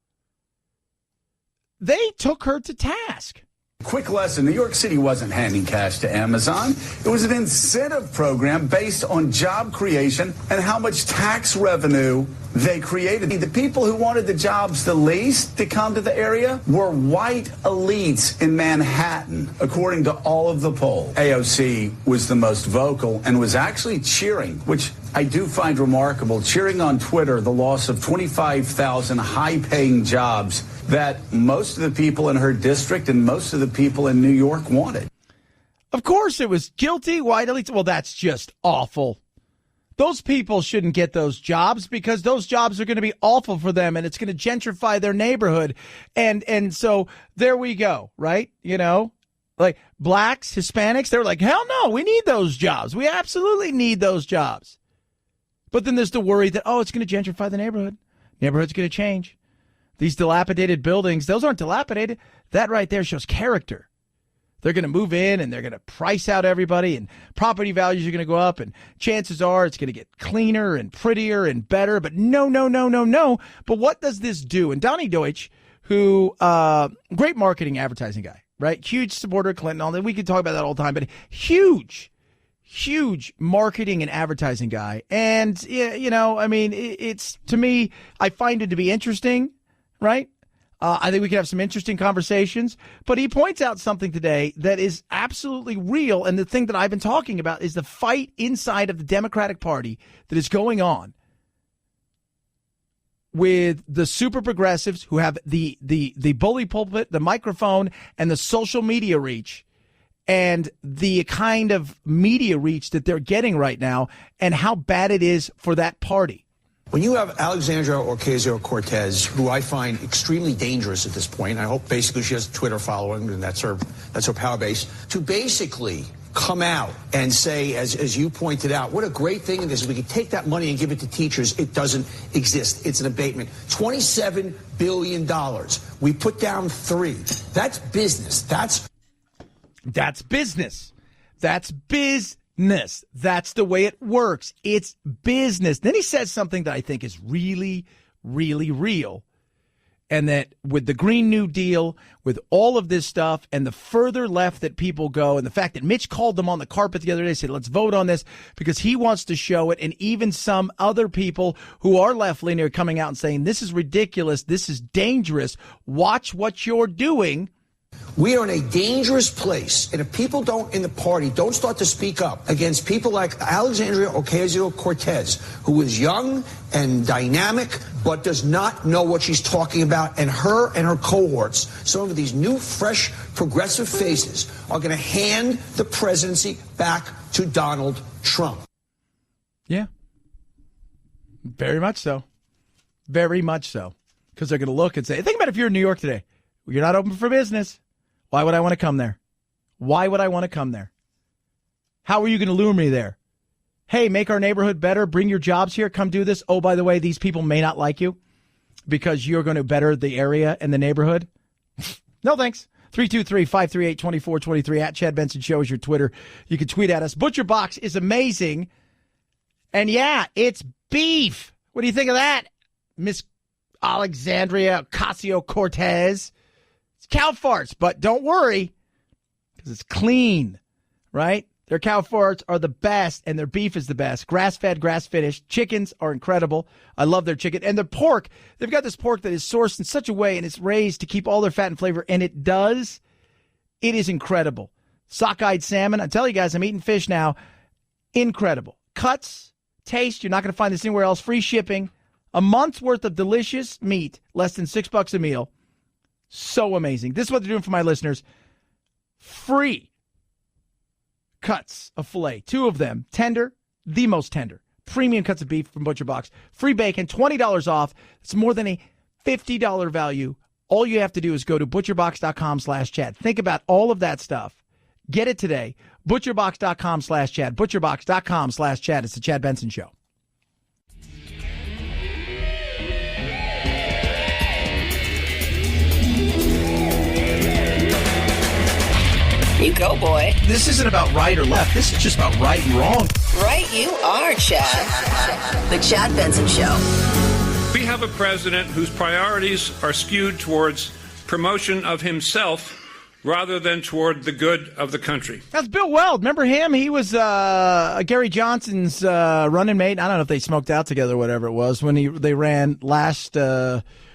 they took her to task. Quick lesson, New York City wasn't handing cash to Amazon. It was an incentive program based on job creation and how much tax revenue they created. The people who wanted the jobs the least to come to the area were white elites in Manhattan, according to all of the polls. AOC was the most vocal and was actually cheering, which I do find remarkable, cheering on Twitter the loss of 25,000 high-paying jobs that most of the people in her district and most of the people in New York wanted. Of course it was guilty white elites. Well, that's just awful. Those people shouldn't get those jobs because those jobs are going to be awful for them and it's going to gentrify their neighborhood. And so there we go, right? You know, like blacks, Hispanics, they're like, hell no, we need those jobs. We absolutely need those jobs. But then there's the worry that, oh, it's going to gentrify the neighborhood. Neighborhood's going to change. These dilapidated buildings, those aren't dilapidated. That right there shows character. They're going to move in and they're going to price out everybody and property values are going to go up and chances are it's going to get cleaner and prettier and better. But no. But what does this do? And Donnie Deutsch, who, great marketing advertising guy, right? Huge supporter of Clinton, all that. We could talk about that all the time, but huge marketing and advertising guy. And, you know, I mean, it's to me, I find it to be interesting, right? I think we can have some interesting conversations, but he points out something today that is absolutely real. And the thing that I've been talking about is the fight inside of the Democratic Party that is going on with the super progressives who have the bully pulpit, the microphone, and the social media reach, and the kind of media reach that they're getting right now and how bad it is for that party. When you have Alexandria Ocasio-Cortez, who I find extremely dangerous at this point, I hope basically she has a Twitter following, and that's her power base, to basically come out and say, as you pointed out, what a great thing it is. We can take that money and give it to teachers. It doesn't exist. It's an abatement. $27 billion. We put down $3. That's business. That's business. That's business. That's the way it works. It's business. Then he says something that I think is really, really real. And that with the Green New Deal, with all of this stuff, and the further left that people go, and the fact that Mitch called them on the carpet the other day, said, let's vote on this, because he wants to show it. And even some other people who are left-leaning are coming out and saying, this is ridiculous, this is dangerous, watch what you're doing. We are in a dangerous place, and if people in the party don't start to speak up against people like Alexandria Ocasio-Cortez, who is young and dynamic, but does not know what she's talking about, and her cohorts, some of these new, fresh, progressive faces, are going to hand the presidency back to Donald Trump. Yeah. Very much so. Very much so. Because they're going to look and say, think about if you're in New York today. You're not open for business. Why would I want to come there? Why would I want to come there? How are you going to lure me there? Hey, make our neighborhood better. Bring your jobs here. Come do this. Oh, by the way, these people may not like you because you're going to better the area and the neighborhood. No, thanks. 323-538-2423 at Chad Benson Show is your Twitter. You can tweet at us. Butcher Box is amazing. And yeah, it's beef. What do you think of that, Miss Alexandria Ocasio-Cortez? It's cow farts, but don't worry because it's clean, right? Their cow farts are the best and their beef is the best. Grass-fed, grass-finished. Chickens are incredible. I love their chicken. And their pork, they've got this pork that is sourced in such a way and it's raised to keep all their fat and flavor, and it does. It is incredible. Sockeyed salmon. I tell you guys, I'm eating fish now. Incredible. Cuts, taste. You're not going to find this anywhere else. Free shipping. A month's worth of delicious meat, less than $6 a meal. So amazing. This is what they're doing for my listeners. Free cuts of filet. 2 of them. Tender, the most tender. Premium cuts of beef from Butcher Box. Free bacon, $20 off. It's more than a $50 value. All you have to do is go to butcherbox.com/Chad. Think about all of that stuff. Get it today. Butcherbox.com/Chad. Butcherbox.com/Chad. It's the Chad Benson Show. You go, boy. This isn't about right or left. This is just about right and wrong. Right you are, Chad. The Chad Benson Show. We have a president whose priorities are skewed towards promotion of himself rather than toward the good of the country. That's Bill Weld. Remember him? He was Gary Johnson's running mate. I don't know if they smoked out together or whatever it was when they ran last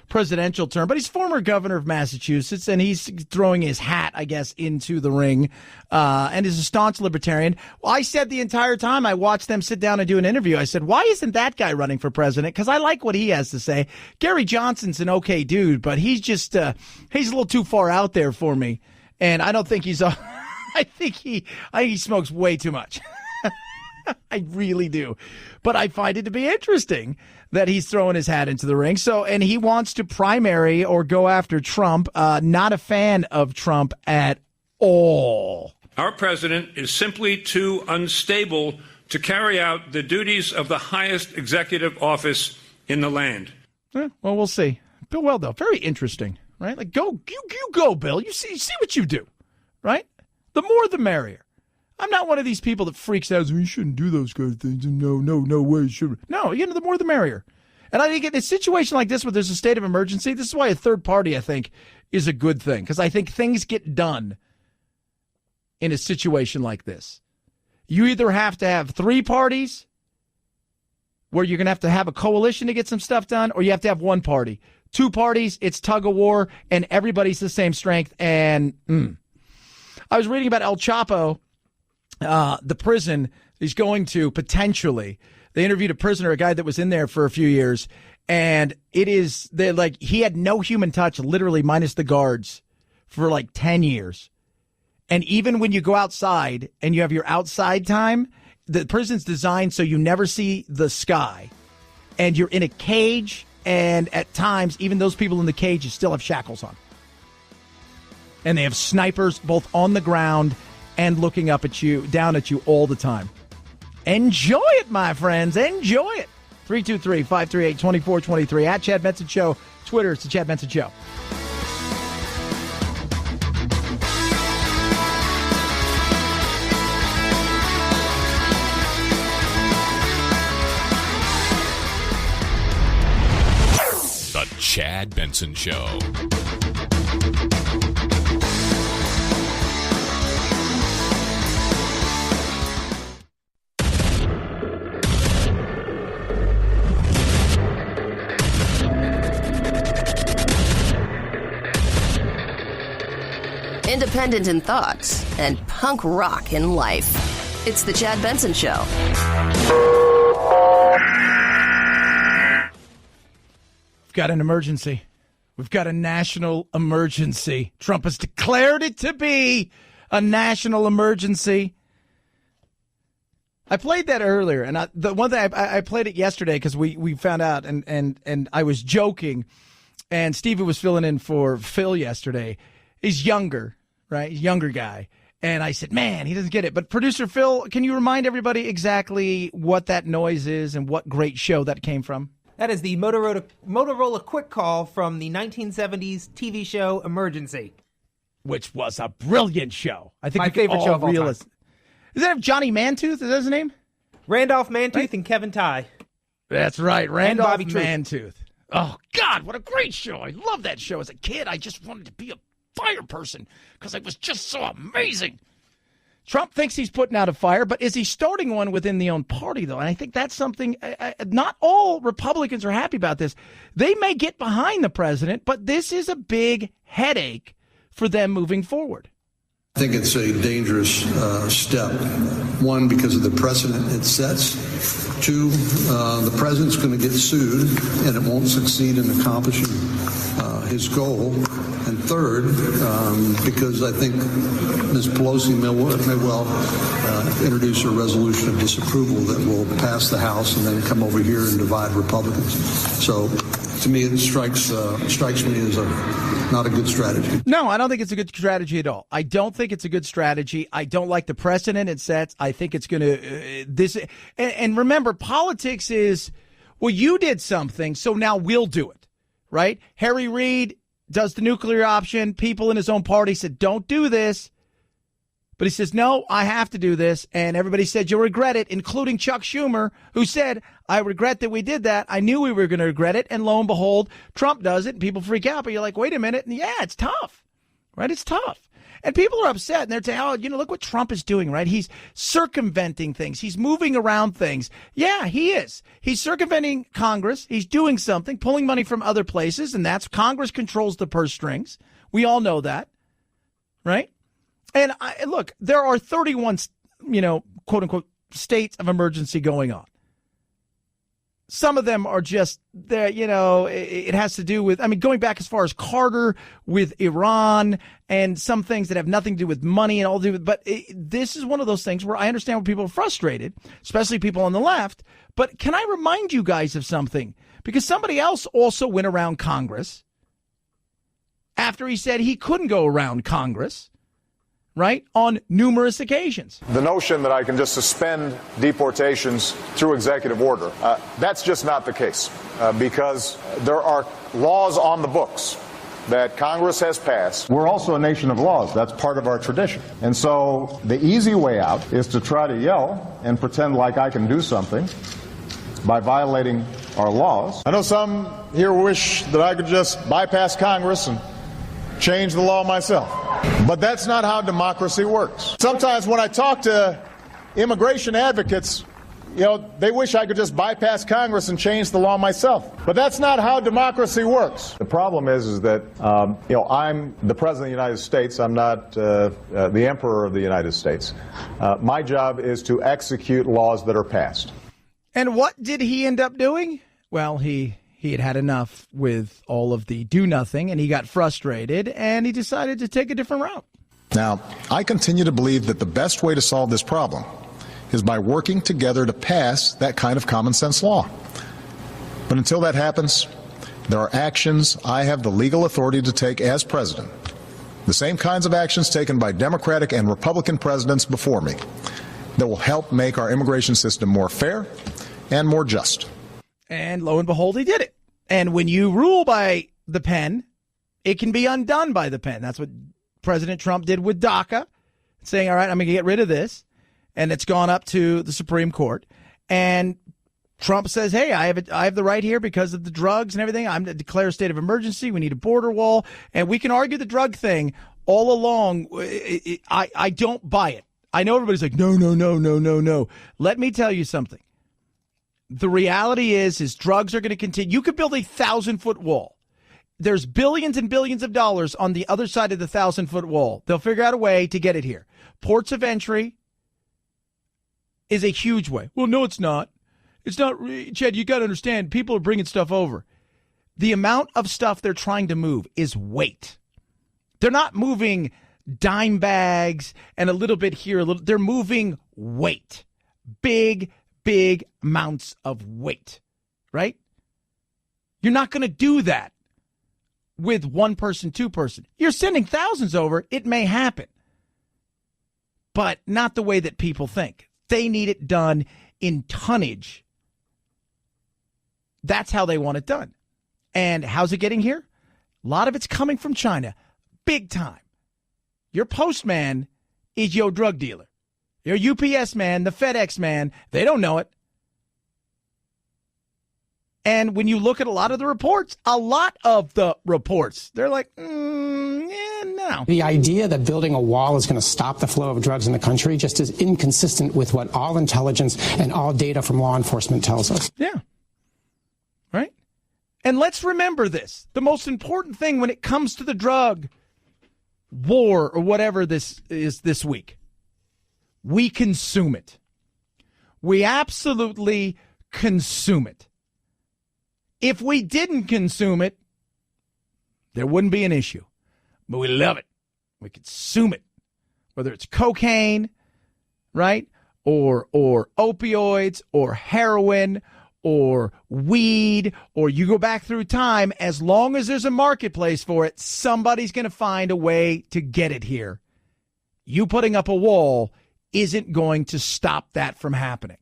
presidential term. But he's former governor of Massachusetts, and he's throwing his hat, I guess, into the ring and is a staunch libertarian. Well, I said the entire time I watched them sit down and do an interview, I said, why isn't that guy running for president? Because I like what he has to say. Gary Johnson's an okay dude, but he's just he's a little too far out there for me. And I don't think he's I think he smokes way too much. I really do. But I find it to be interesting that he's throwing his hat into the ring. So, and he wants to primary or go after Trump. Not a fan of Trump at all. Our president is simply too unstable to carry out the duties of the highest executive office in the land. Well, we'll see. Bill Weld, though, very interesting. Right? Like, you go, Bill. You see what you do, right? The more, the merrier. I'm not one of these people that freaks out. You shouldn't do those kind of things. No way. No, the more, the merrier. And I think in a situation like this where there's a state of emergency, this is why a third party, I think, is a good thing. Because I think things get done in a situation like this. You either have to have three parties where you're going to have a coalition to get some stuff done, or you have to have one party. Two parties, it's tug of war, and everybody's the same strength. And I was reading about El Chapo, the prison he's going to potentially. They interviewed a prisoner, a guy that was in there for a few years, and he had no human touch, literally minus the guards, for like 10 years. And even when you go outside and you have your outside time, the prison's designed so you never see the sky, and you're in a cage. And at times, even those people in the cages still have shackles on. And they have snipers both on the ground and looking up at you, down at you all the time. Enjoy it, my friends. Enjoy it. 323-538-2423. At Chad Benson Show. Twitter, it's the Chad Benson Show. Chad Benson Show. Independent in thoughts and punk rock in life. It's the Chad Benson Show. We've got an emergency. We've got a national emergency. Trump has declared it to be a national emergency. I played that earlier, and the one thing I played it yesterday because we found out, and I was joking, and Stevie was filling in for Phil yesterday. He's younger, right? He's a younger guy. And I said, man, he doesn't get it. But producer Phil, can you remind everybody exactly what that noise is and what great show that came from? That is the Motorola Quick Call from the 1970s TV show Emergency. Which was a brilliant show. I think my favorite show of all time. Does that have Johnny Mantooth? Is that his name? Randolph Mantooth, right? And Kevin Tighe. That's right, Randolph Bobby Mantooth. Oh, God, what a great show. I love that show. As a kid, I just wanted to be a fire person because it was just so amazing. Trump thinks he's putting out a fire, but is he starting one within the own party, though? And I think that's something not all Republicans are happy about this. They may get behind the president, but this is a big headache for them moving forward. I think it's a dangerous step. One, because of the precedent it sets. Two, the president's going to get sued, and it won't succeed in accomplishing his goal. And third, because I think Ms. Pelosi may well introduce a resolution of disapproval that will pass the House and then come over here and divide Republicans. So, to me, it strikes me as not a good strategy. No, I don't think it's a good strategy at all. I don't think it's a good strategy. I don't like the precedent it sets. I think it's going to and remember, politics is, well, you did something, so now we'll do it, right? Harry Reid does the nuclear option. People in his own party said, don't do this. But he says, no, I have to do this. And everybody said, you'll regret it, including Chuck Schumer, who said, I regret that we did that. I knew we were going to regret it. And lo and behold, Trump does it and people freak out. But you're like, wait a minute. And yeah, it's tough, right? It's tough. And people are upset, and they're saying, oh, look what Trump is doing, right? He's circumventing things. He's moving around things. Yeah, he is. He's circumventing Congress. He's doing something, pulling money from other places, and that's Congress controls the purse strings. We all know that, right? And look, there are 31, quote unquote, states of emergency going on. Some of them are just there, it has to do with, going back as far as Carter with Iran and some things that have nothing to do with money and all to do with, but this is one of those things where I understand when people are frustrated, especially people on the left. But can I remind you guys of something? Because somebody else also went around Congress after he said he couldn't go around Congress, right, on numerous occasions. The notion that I can just suspend deportations through executive order, that's just not the case, because there are laws on the books that Congress has passed. We're also a nation of laws. That's part of our tradition. And so the easy way out is to try to yell and pretend like I can do something by violating our laws. I know some here wish that I could just bypass Congress and change the law myself. But that's not how democracy works. Sometimes when I talk to immigration advocates, they wish I could just bypass Congress and change the law myself. But that's not how democracy works. The problem is that, I'm the President of the United States. I'm not the Emperor of the United States. My job is to execute laws that are passed. And what did he end up doing? Well, he had enough with all of the do nothing, and he got frustrated, and he decided to take a different route. Now, I continue to believe that the best way to solve this problem is by working together to pass that kind of common sense law. But until that happens, there are actions I have the legal authority to take as president, the same kinds of actions taken by Democratic and Republican presidents before me, that will help make our immigration system more fair and more just. And lo and behold, he did it. And when you rule by the pen, it can be undone by the pen. That's what President Trump did with DACA, saying, all right, I'm going to get rid of this. And it's gone up to the Supreme Court. And Trump says, hey, I have the right here because of the drugs and everything. I'm to declare a state of emergency. We need a border wall. And we can argue the drug thing all along. I don't buy it. I know everybody's like, no. Let me tell you something. The reality is drugs are going to continue. You could build a 1,000-foot wall. There's billions and billions of dollars on the other side of the 1,000-foot wall. They'll figure out a way to get it here. Ports of entry is a huge way. Well, no, it's not. It's not. Chad, you got to understand, people are bringing stuff over. The amount of stuff they're trying to move is weight. They're not moving dime bags and a little bit here. They're moving weight. Big amounts of weight, right? You're not going to do that with one person, two person. You're sending thousands over. It may happen, but not the way that people think. They need it done in tonnage. That's how they want it done. And how's it getting here? A lot of it's coming from China, big time. Your postman is your drug dealer. Your UPS man, the FedEx man, they don't know it. And when you look at a lot of the reports, they're like, no. The idea that building a wall is going to stop the flow of drugs in the country just is inconsistent with what all intelligence and all data from law enforcement tells us. Yeah. Right? And let's remember this. The most important thing when it comes to the drug war or whatever this is this week, we consume it. We absolutely consume it. If we didn't consume it, there wouldn't be an issue. But we love it. We consume it. Whether it's cocaine, right? Or opioids, or heroin, or weed, or you go back through time, as long as there's a marketplace for it, somebody's going to find a way to get it here. You putting up a wall isn't going to stop that from happening.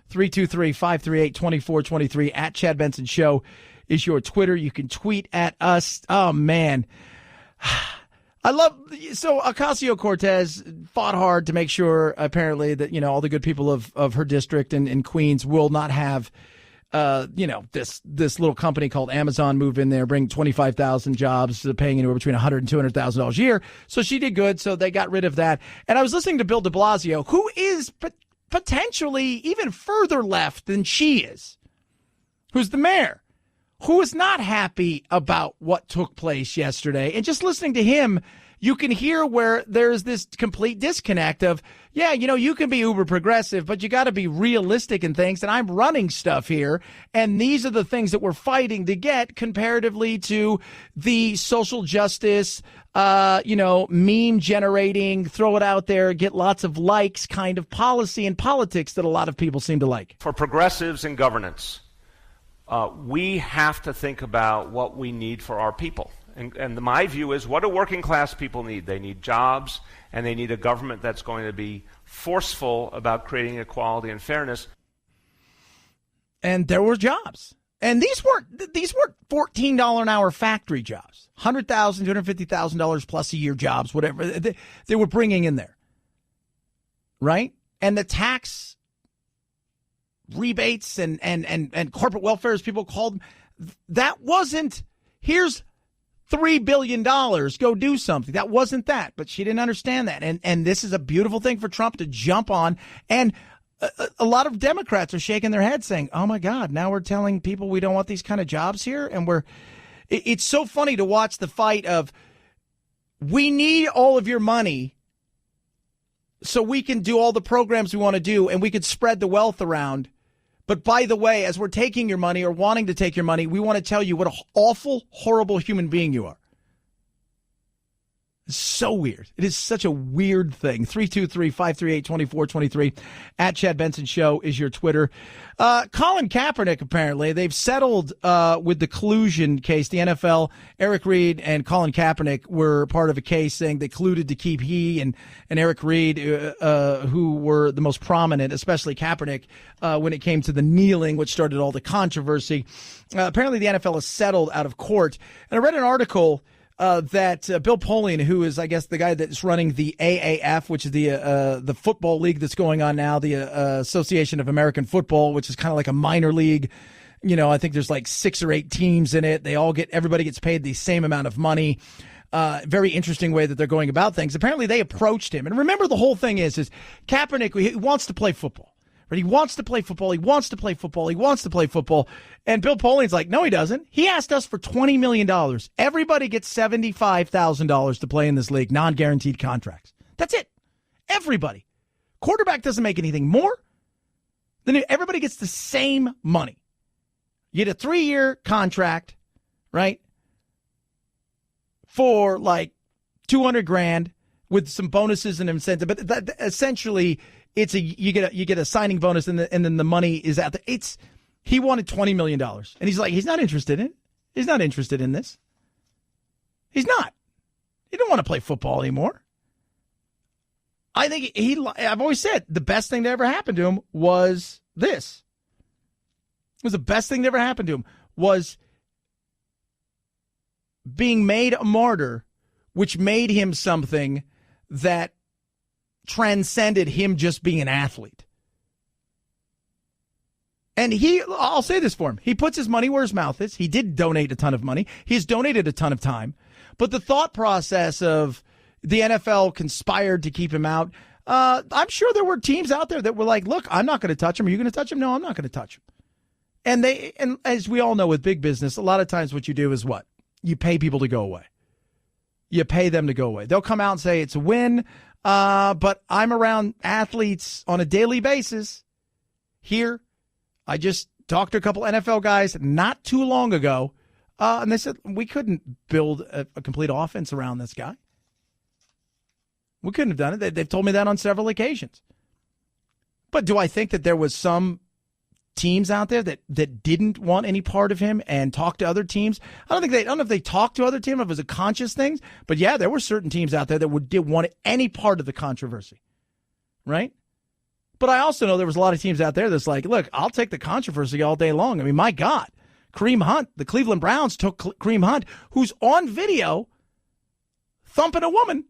323-538-2423 at Chad Benson Show is your Twitter. You can tweet at us. Oh, man. So Ocasio-Cortez fought hard to make sure, apparently, that, all the good people of her district in Queens will not have this little company called Amazon move in there, bring 25,000 jobs, paying anywhere between $100,000 and $200,000 a year. So she did good. So they got rid of that. And I was listening to Bill de Blasio, who is potentially even further left than she is, who's the mayor, who is not happy about what took place yesterday. And just listening to him, you can hear where there's this complete disconnect of, you can be uber progressive, but you got to be realistic in things. And I'm running stuff here. And these are the things that we're fighting to get comparatively to the social justice, meme generating, throw it out there, get lots of likes kind of policy and politics that a lot of people seem to like. For progressives in governance, we have to think about what we need for our people. And my view is, what do working class people need? They need jobs, and they need a government that's going to be forceful about creating equality and fairness. And there were jobs. And these weren't $14 an hour factory jobs, $100,000, $250,000 plus a year jobs, whatever they were bringing in there. Right? And the tax rebates and corporate welfare, as people called them, that wasn't, here's $3 billion, go do something. That wasn't that, but she didn't understand that. And this is a beautiful thing for Trump to jump on. And a lot of Democrats are shaking their heads saying, oh my God, now we're telling people we don't want these kind of jobs here. And it's so funny to watch the fight of, we need all of your money so we can do all the programs we want to do and we could spread the wealth around. But by the way, as we're taking your money or wanting to take your money, we want to tell you what an awful, horrible human being you are. It's so weird. It is such a weird thing. 323-538-2423 at Chad Benson Show is your Twitter. Colin Kaepernick, apparently, they've settled with the collusion case. The NFL, Eric Reid and Colin Kaepernick were part of a case saying they colluded to keep he and Eric Reid, who were the most prominent, especially Kaepernick, when it came to the kneeling, which started all the controversy. Apparently, the NFL has settled out of court. And I read an article that Bill Polian, who is, I guess, the guy that's running the AAF, which is the football league that's going on now, the Association of American Football, which is kind of like a minor league. I think there's like 6 or 8 teams in it. Everybody gets paid the same amount of money. Very interesting way that they're going about things. Apparently, they approached him. And remember, the whole thing is Kaepernick, he wants to play football. But he wants to play football. He wants to play football. He wants to play football. And Bill Polian's like, no, he doesn't. He asked us for $20 million. Everybody gets $75,000 to play in this league, non-guaranteed contracts. That's it. Everybody. Quarterback doesn't make anything more. Then everybody gets the same money. You get a 3-year contract, right? For like $200,000 with some bonuses and incentive. But that, essentially, it's you get a signing bonus and then the money is out there. He wanted $20 million. And he's like, he's not interested in it. He's not interested in this. He's not. He don't want to play football anymore. I think I've always said the best thing that ever happened to him was this. It was the best thing that ever happened to him was being made a martyr, which made him something that transcended him just being an athlete. And I'll say this for him. He puts his money where his mouth is. He did donate a ton of money. He's donated a ton of time. But the thought process of the NFL conspired to keep him out, I'm sure there were teams out there that were like, look, I'm not going to touch him. Are you going to touch him? No, I'm not going to touch him. And as we all know with big business, a lot of times what you do is what? You pay people to go away. You pay them to go away. They'll come out and say it's a win. But I'm around athletes on a daily basis here. I just talked to a couple NFL guys not too long ago, and they said we couldn't build a complete offense around this guy. We couldn't have done it. They've told me that on several occasions. But do I think that there was some teams out there that didn't want any part of him and talk to other teams? I don't know if they talked to other teams, if it was a conscious thing. But yeah, there were certain teams out there that didn't want any part of the controversy, right? But I also know there was a lot of teams out there that's like, look, I'll take the controversy all day long. I mean, my God, Kareem Hunt, the Cleveland Browns took Kareem Hunt, who's on video thumping a woman,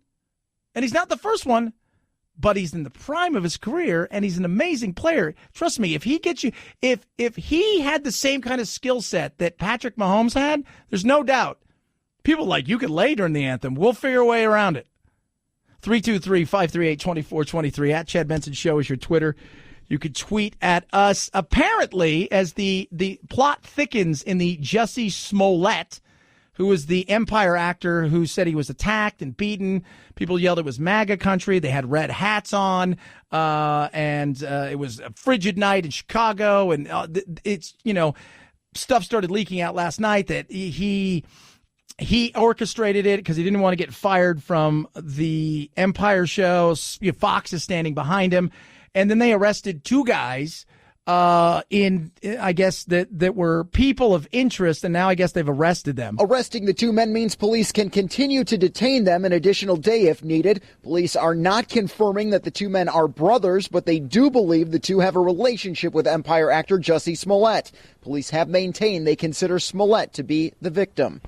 and he's not the first one. but he's in the prime of his career, and he's an amazing player. Trust me, if he gets you, if he had the same kind of skill set that Patrick Mahomes had, there's no doubt. People like, you could lay during the anthem. We'll figure a way around it. 323-538-2423 at Chad Benson Show is your Twitter. You could tweet at us. Apparently, as the plot thickens in the Jussie Smollett, who was the Empire actor who said he was attacked and beaten. People yelled it was MAGA country. They had red hats on, and it was a frigid night in Chicago. And it's, stuff started leaking out last night that he orchestrated it because he didn't want to get fired from the Empire show. Fox is standing behind him. And then they arrested two guys I guess that were people of interest, and now I guess they've arrested them. Arresting the two men means police can continue to detain them an additional day if needed. Police are not confirming that the two men are brothers, but they do believe the two have a relationship with Empire actor Jussie Smollett. Police have maintained they consider Smollett to be the victim.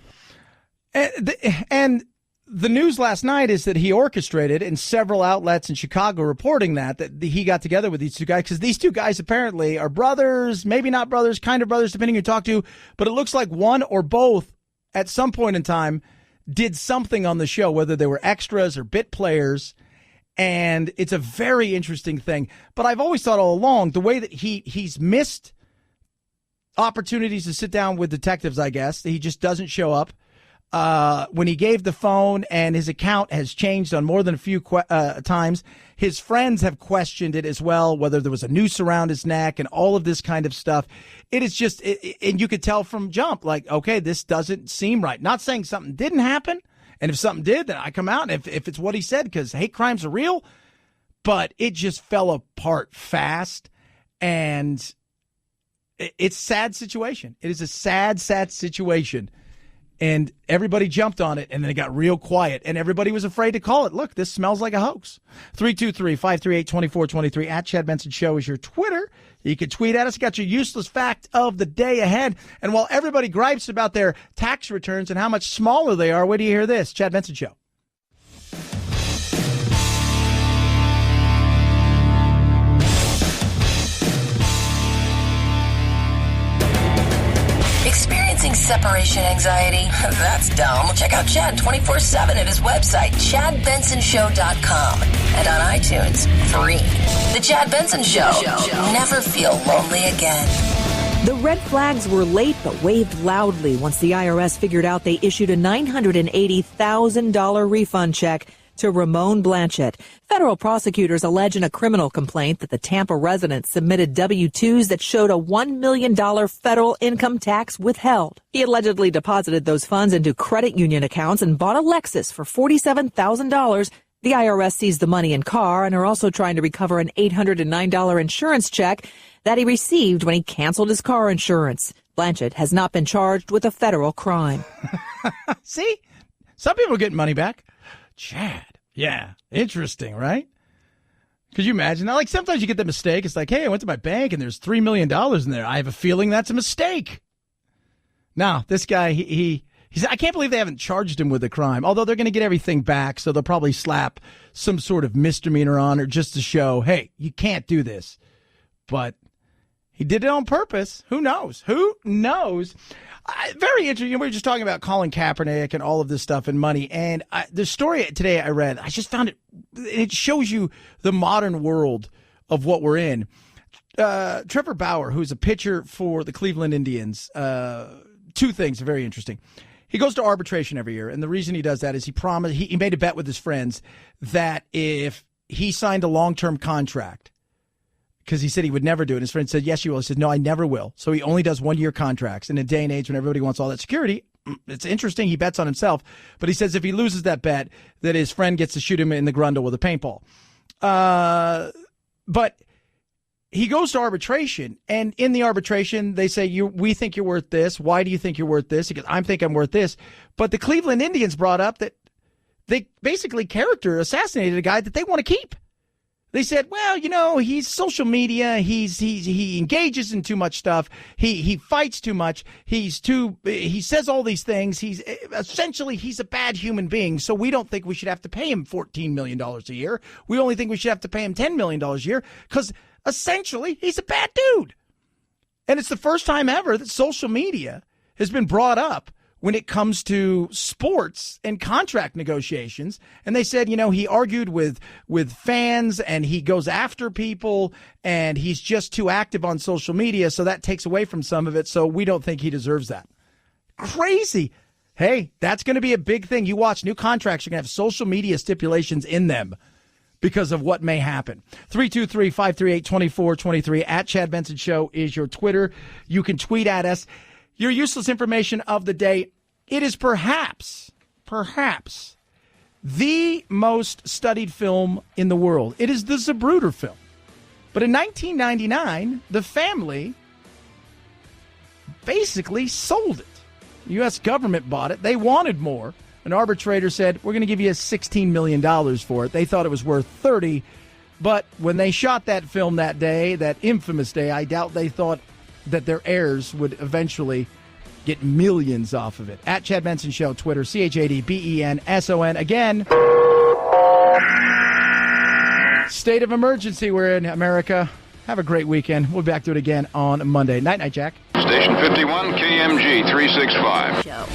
And the news last night is that he orchestrated, in several outlets in Chicago reporting that he got together with these two guys, because these two guys apparently are brothers, maybe not brothers, kind of brothers, depending who you talk to, but it looks like one or both at some point in time did something on the show, whether they were extras or bit players, and it's a very interesting thing. But I've always thought all along, the way that he's missed opportunities to sit down with detectives, I guess, he just doesn't show up. When he gave the phone, and his account has changed on more than a few times. His friends have questioned it as well, whether there was a noose around his neck and all of this kind of stuff. It is just, and you could tell from jump, like, okay, this doesn't seem right. Not saying something didn't happen, and if something did, then I come out, if it's what he said, because hate crimes are real, but it just fell apart fast, and it's a sad situation. It is a sad, sad situation. And everybody jumped on it, and then it got real quiet, and everybody was afraid to call it. Look, this smells like a hoax. 323-538-2423 at Chad Benson Show is your Twitter. You can tweet at us. Got your useless fact of the day ahead. And while everybody gripes about their tax returns and how much smaller they are, wait till you hear this. Chad Benson Show. Experiencing separation anxiety? That's dumb. Check out Chad 24/7 at his website, ChadBensonShow.com, and on iTunes, free. The Chad Benson Show. Never feel lonely again. The red flags were late but waved loudly once the IRS figured out they issued a $980,000 refund check to Ramon Blanchett. Federal prosecutors allege in a criminal complaint that the Tampa resident submitted W-2s that showed a $1 million federal income tax withheld. He allegedly deposited those funds into credit union accounts and bought a Lexus for $47,000. The IRS seized the money and car and are also trying to recover an $809 insurance check that he received when he canceled his car insurance. Blanchett has not been charged with a federal crime. See? Some people are getting money back. Chad. Yeah. Interesting, right? Could you imagine? Now, like, sometimes you get the mistake. It's like, hey, I went to my bank and there's $3 million in there. I have a feeling that's a mistake. Now, this guy, he's I can't believe they haven't charged him with a crime, although they're going to get everything back, so they'll probably slap some sort of misdemeanor on it just to show, hey, you can't do this. But he did it on purpose. Who knows? Who knows? Very interesting. We were just talking about Colin Kaepernick and all of this stuff and money. And the story today I read, I just found it shows you the modern world of what we're in. Trevor Bauer, who's a pitcher for the Cleveland Indians, two things are very interesting. He goes to arbitration every year. And the reason he does that is he made a bet with his friends that if he signed a long-term contract, because he said he would never do it. His friend said, yes, you will. He said, no, I never will. So he only does 1-year contracts. In a day and age when everybody wants all that security, it's interesting. He bets on himself. But he says if he loses that bet, that his friend gets to shoot him in the grundle with a paintball. But he goes to arbitration. And in the arbitration, they say, we think you're worth this. Why do you think you're worth this? He goes, I think I'm worth this. But the Cleveland Indians brought up that they basically character assassinated a guy that they want to keep. They said, well, he's social media. He engages in too much stuff. He fights too much. He says all these things. He's a bad human being. So we don't think we should have to pay him $14 million a year. We only think we should have to pay him $10 million a year because essentially he's a bad dude. And it's the first time ever that social media has been brought up when it comes to sports and contract negotiations. And they said, he argued with fans and he goes after people and he's just too active on social media. So that takes away from some of it. So we don't think he deserves that. Crazy. Hey, that's going to be a big thing. You watch, new contracts are going to have social media stipulations in them because of what may happen. 323-538-2423 at Chad Benson Show is your Twitter. You can tweet at us. Your useless information of the day. It is perhaps the most studied film in the world. It is the Zapruder film. But in 1999, the family basically sold it. The U.S. government bought it. They wanted more. An arbitrator said, we're going to give you $16 million for it. They thought it was worth $30. But when they shot that film that day, that infamous day, I doubt they thought that their heirs would eventually get millions off of it. At Chad Benson Show, Twitter, ChadBenson. Again, state of emergency we're in, America. Have a great weekend. We'll be back to it again on Monday. Night, Jack. Station 51, KMG 365. Show.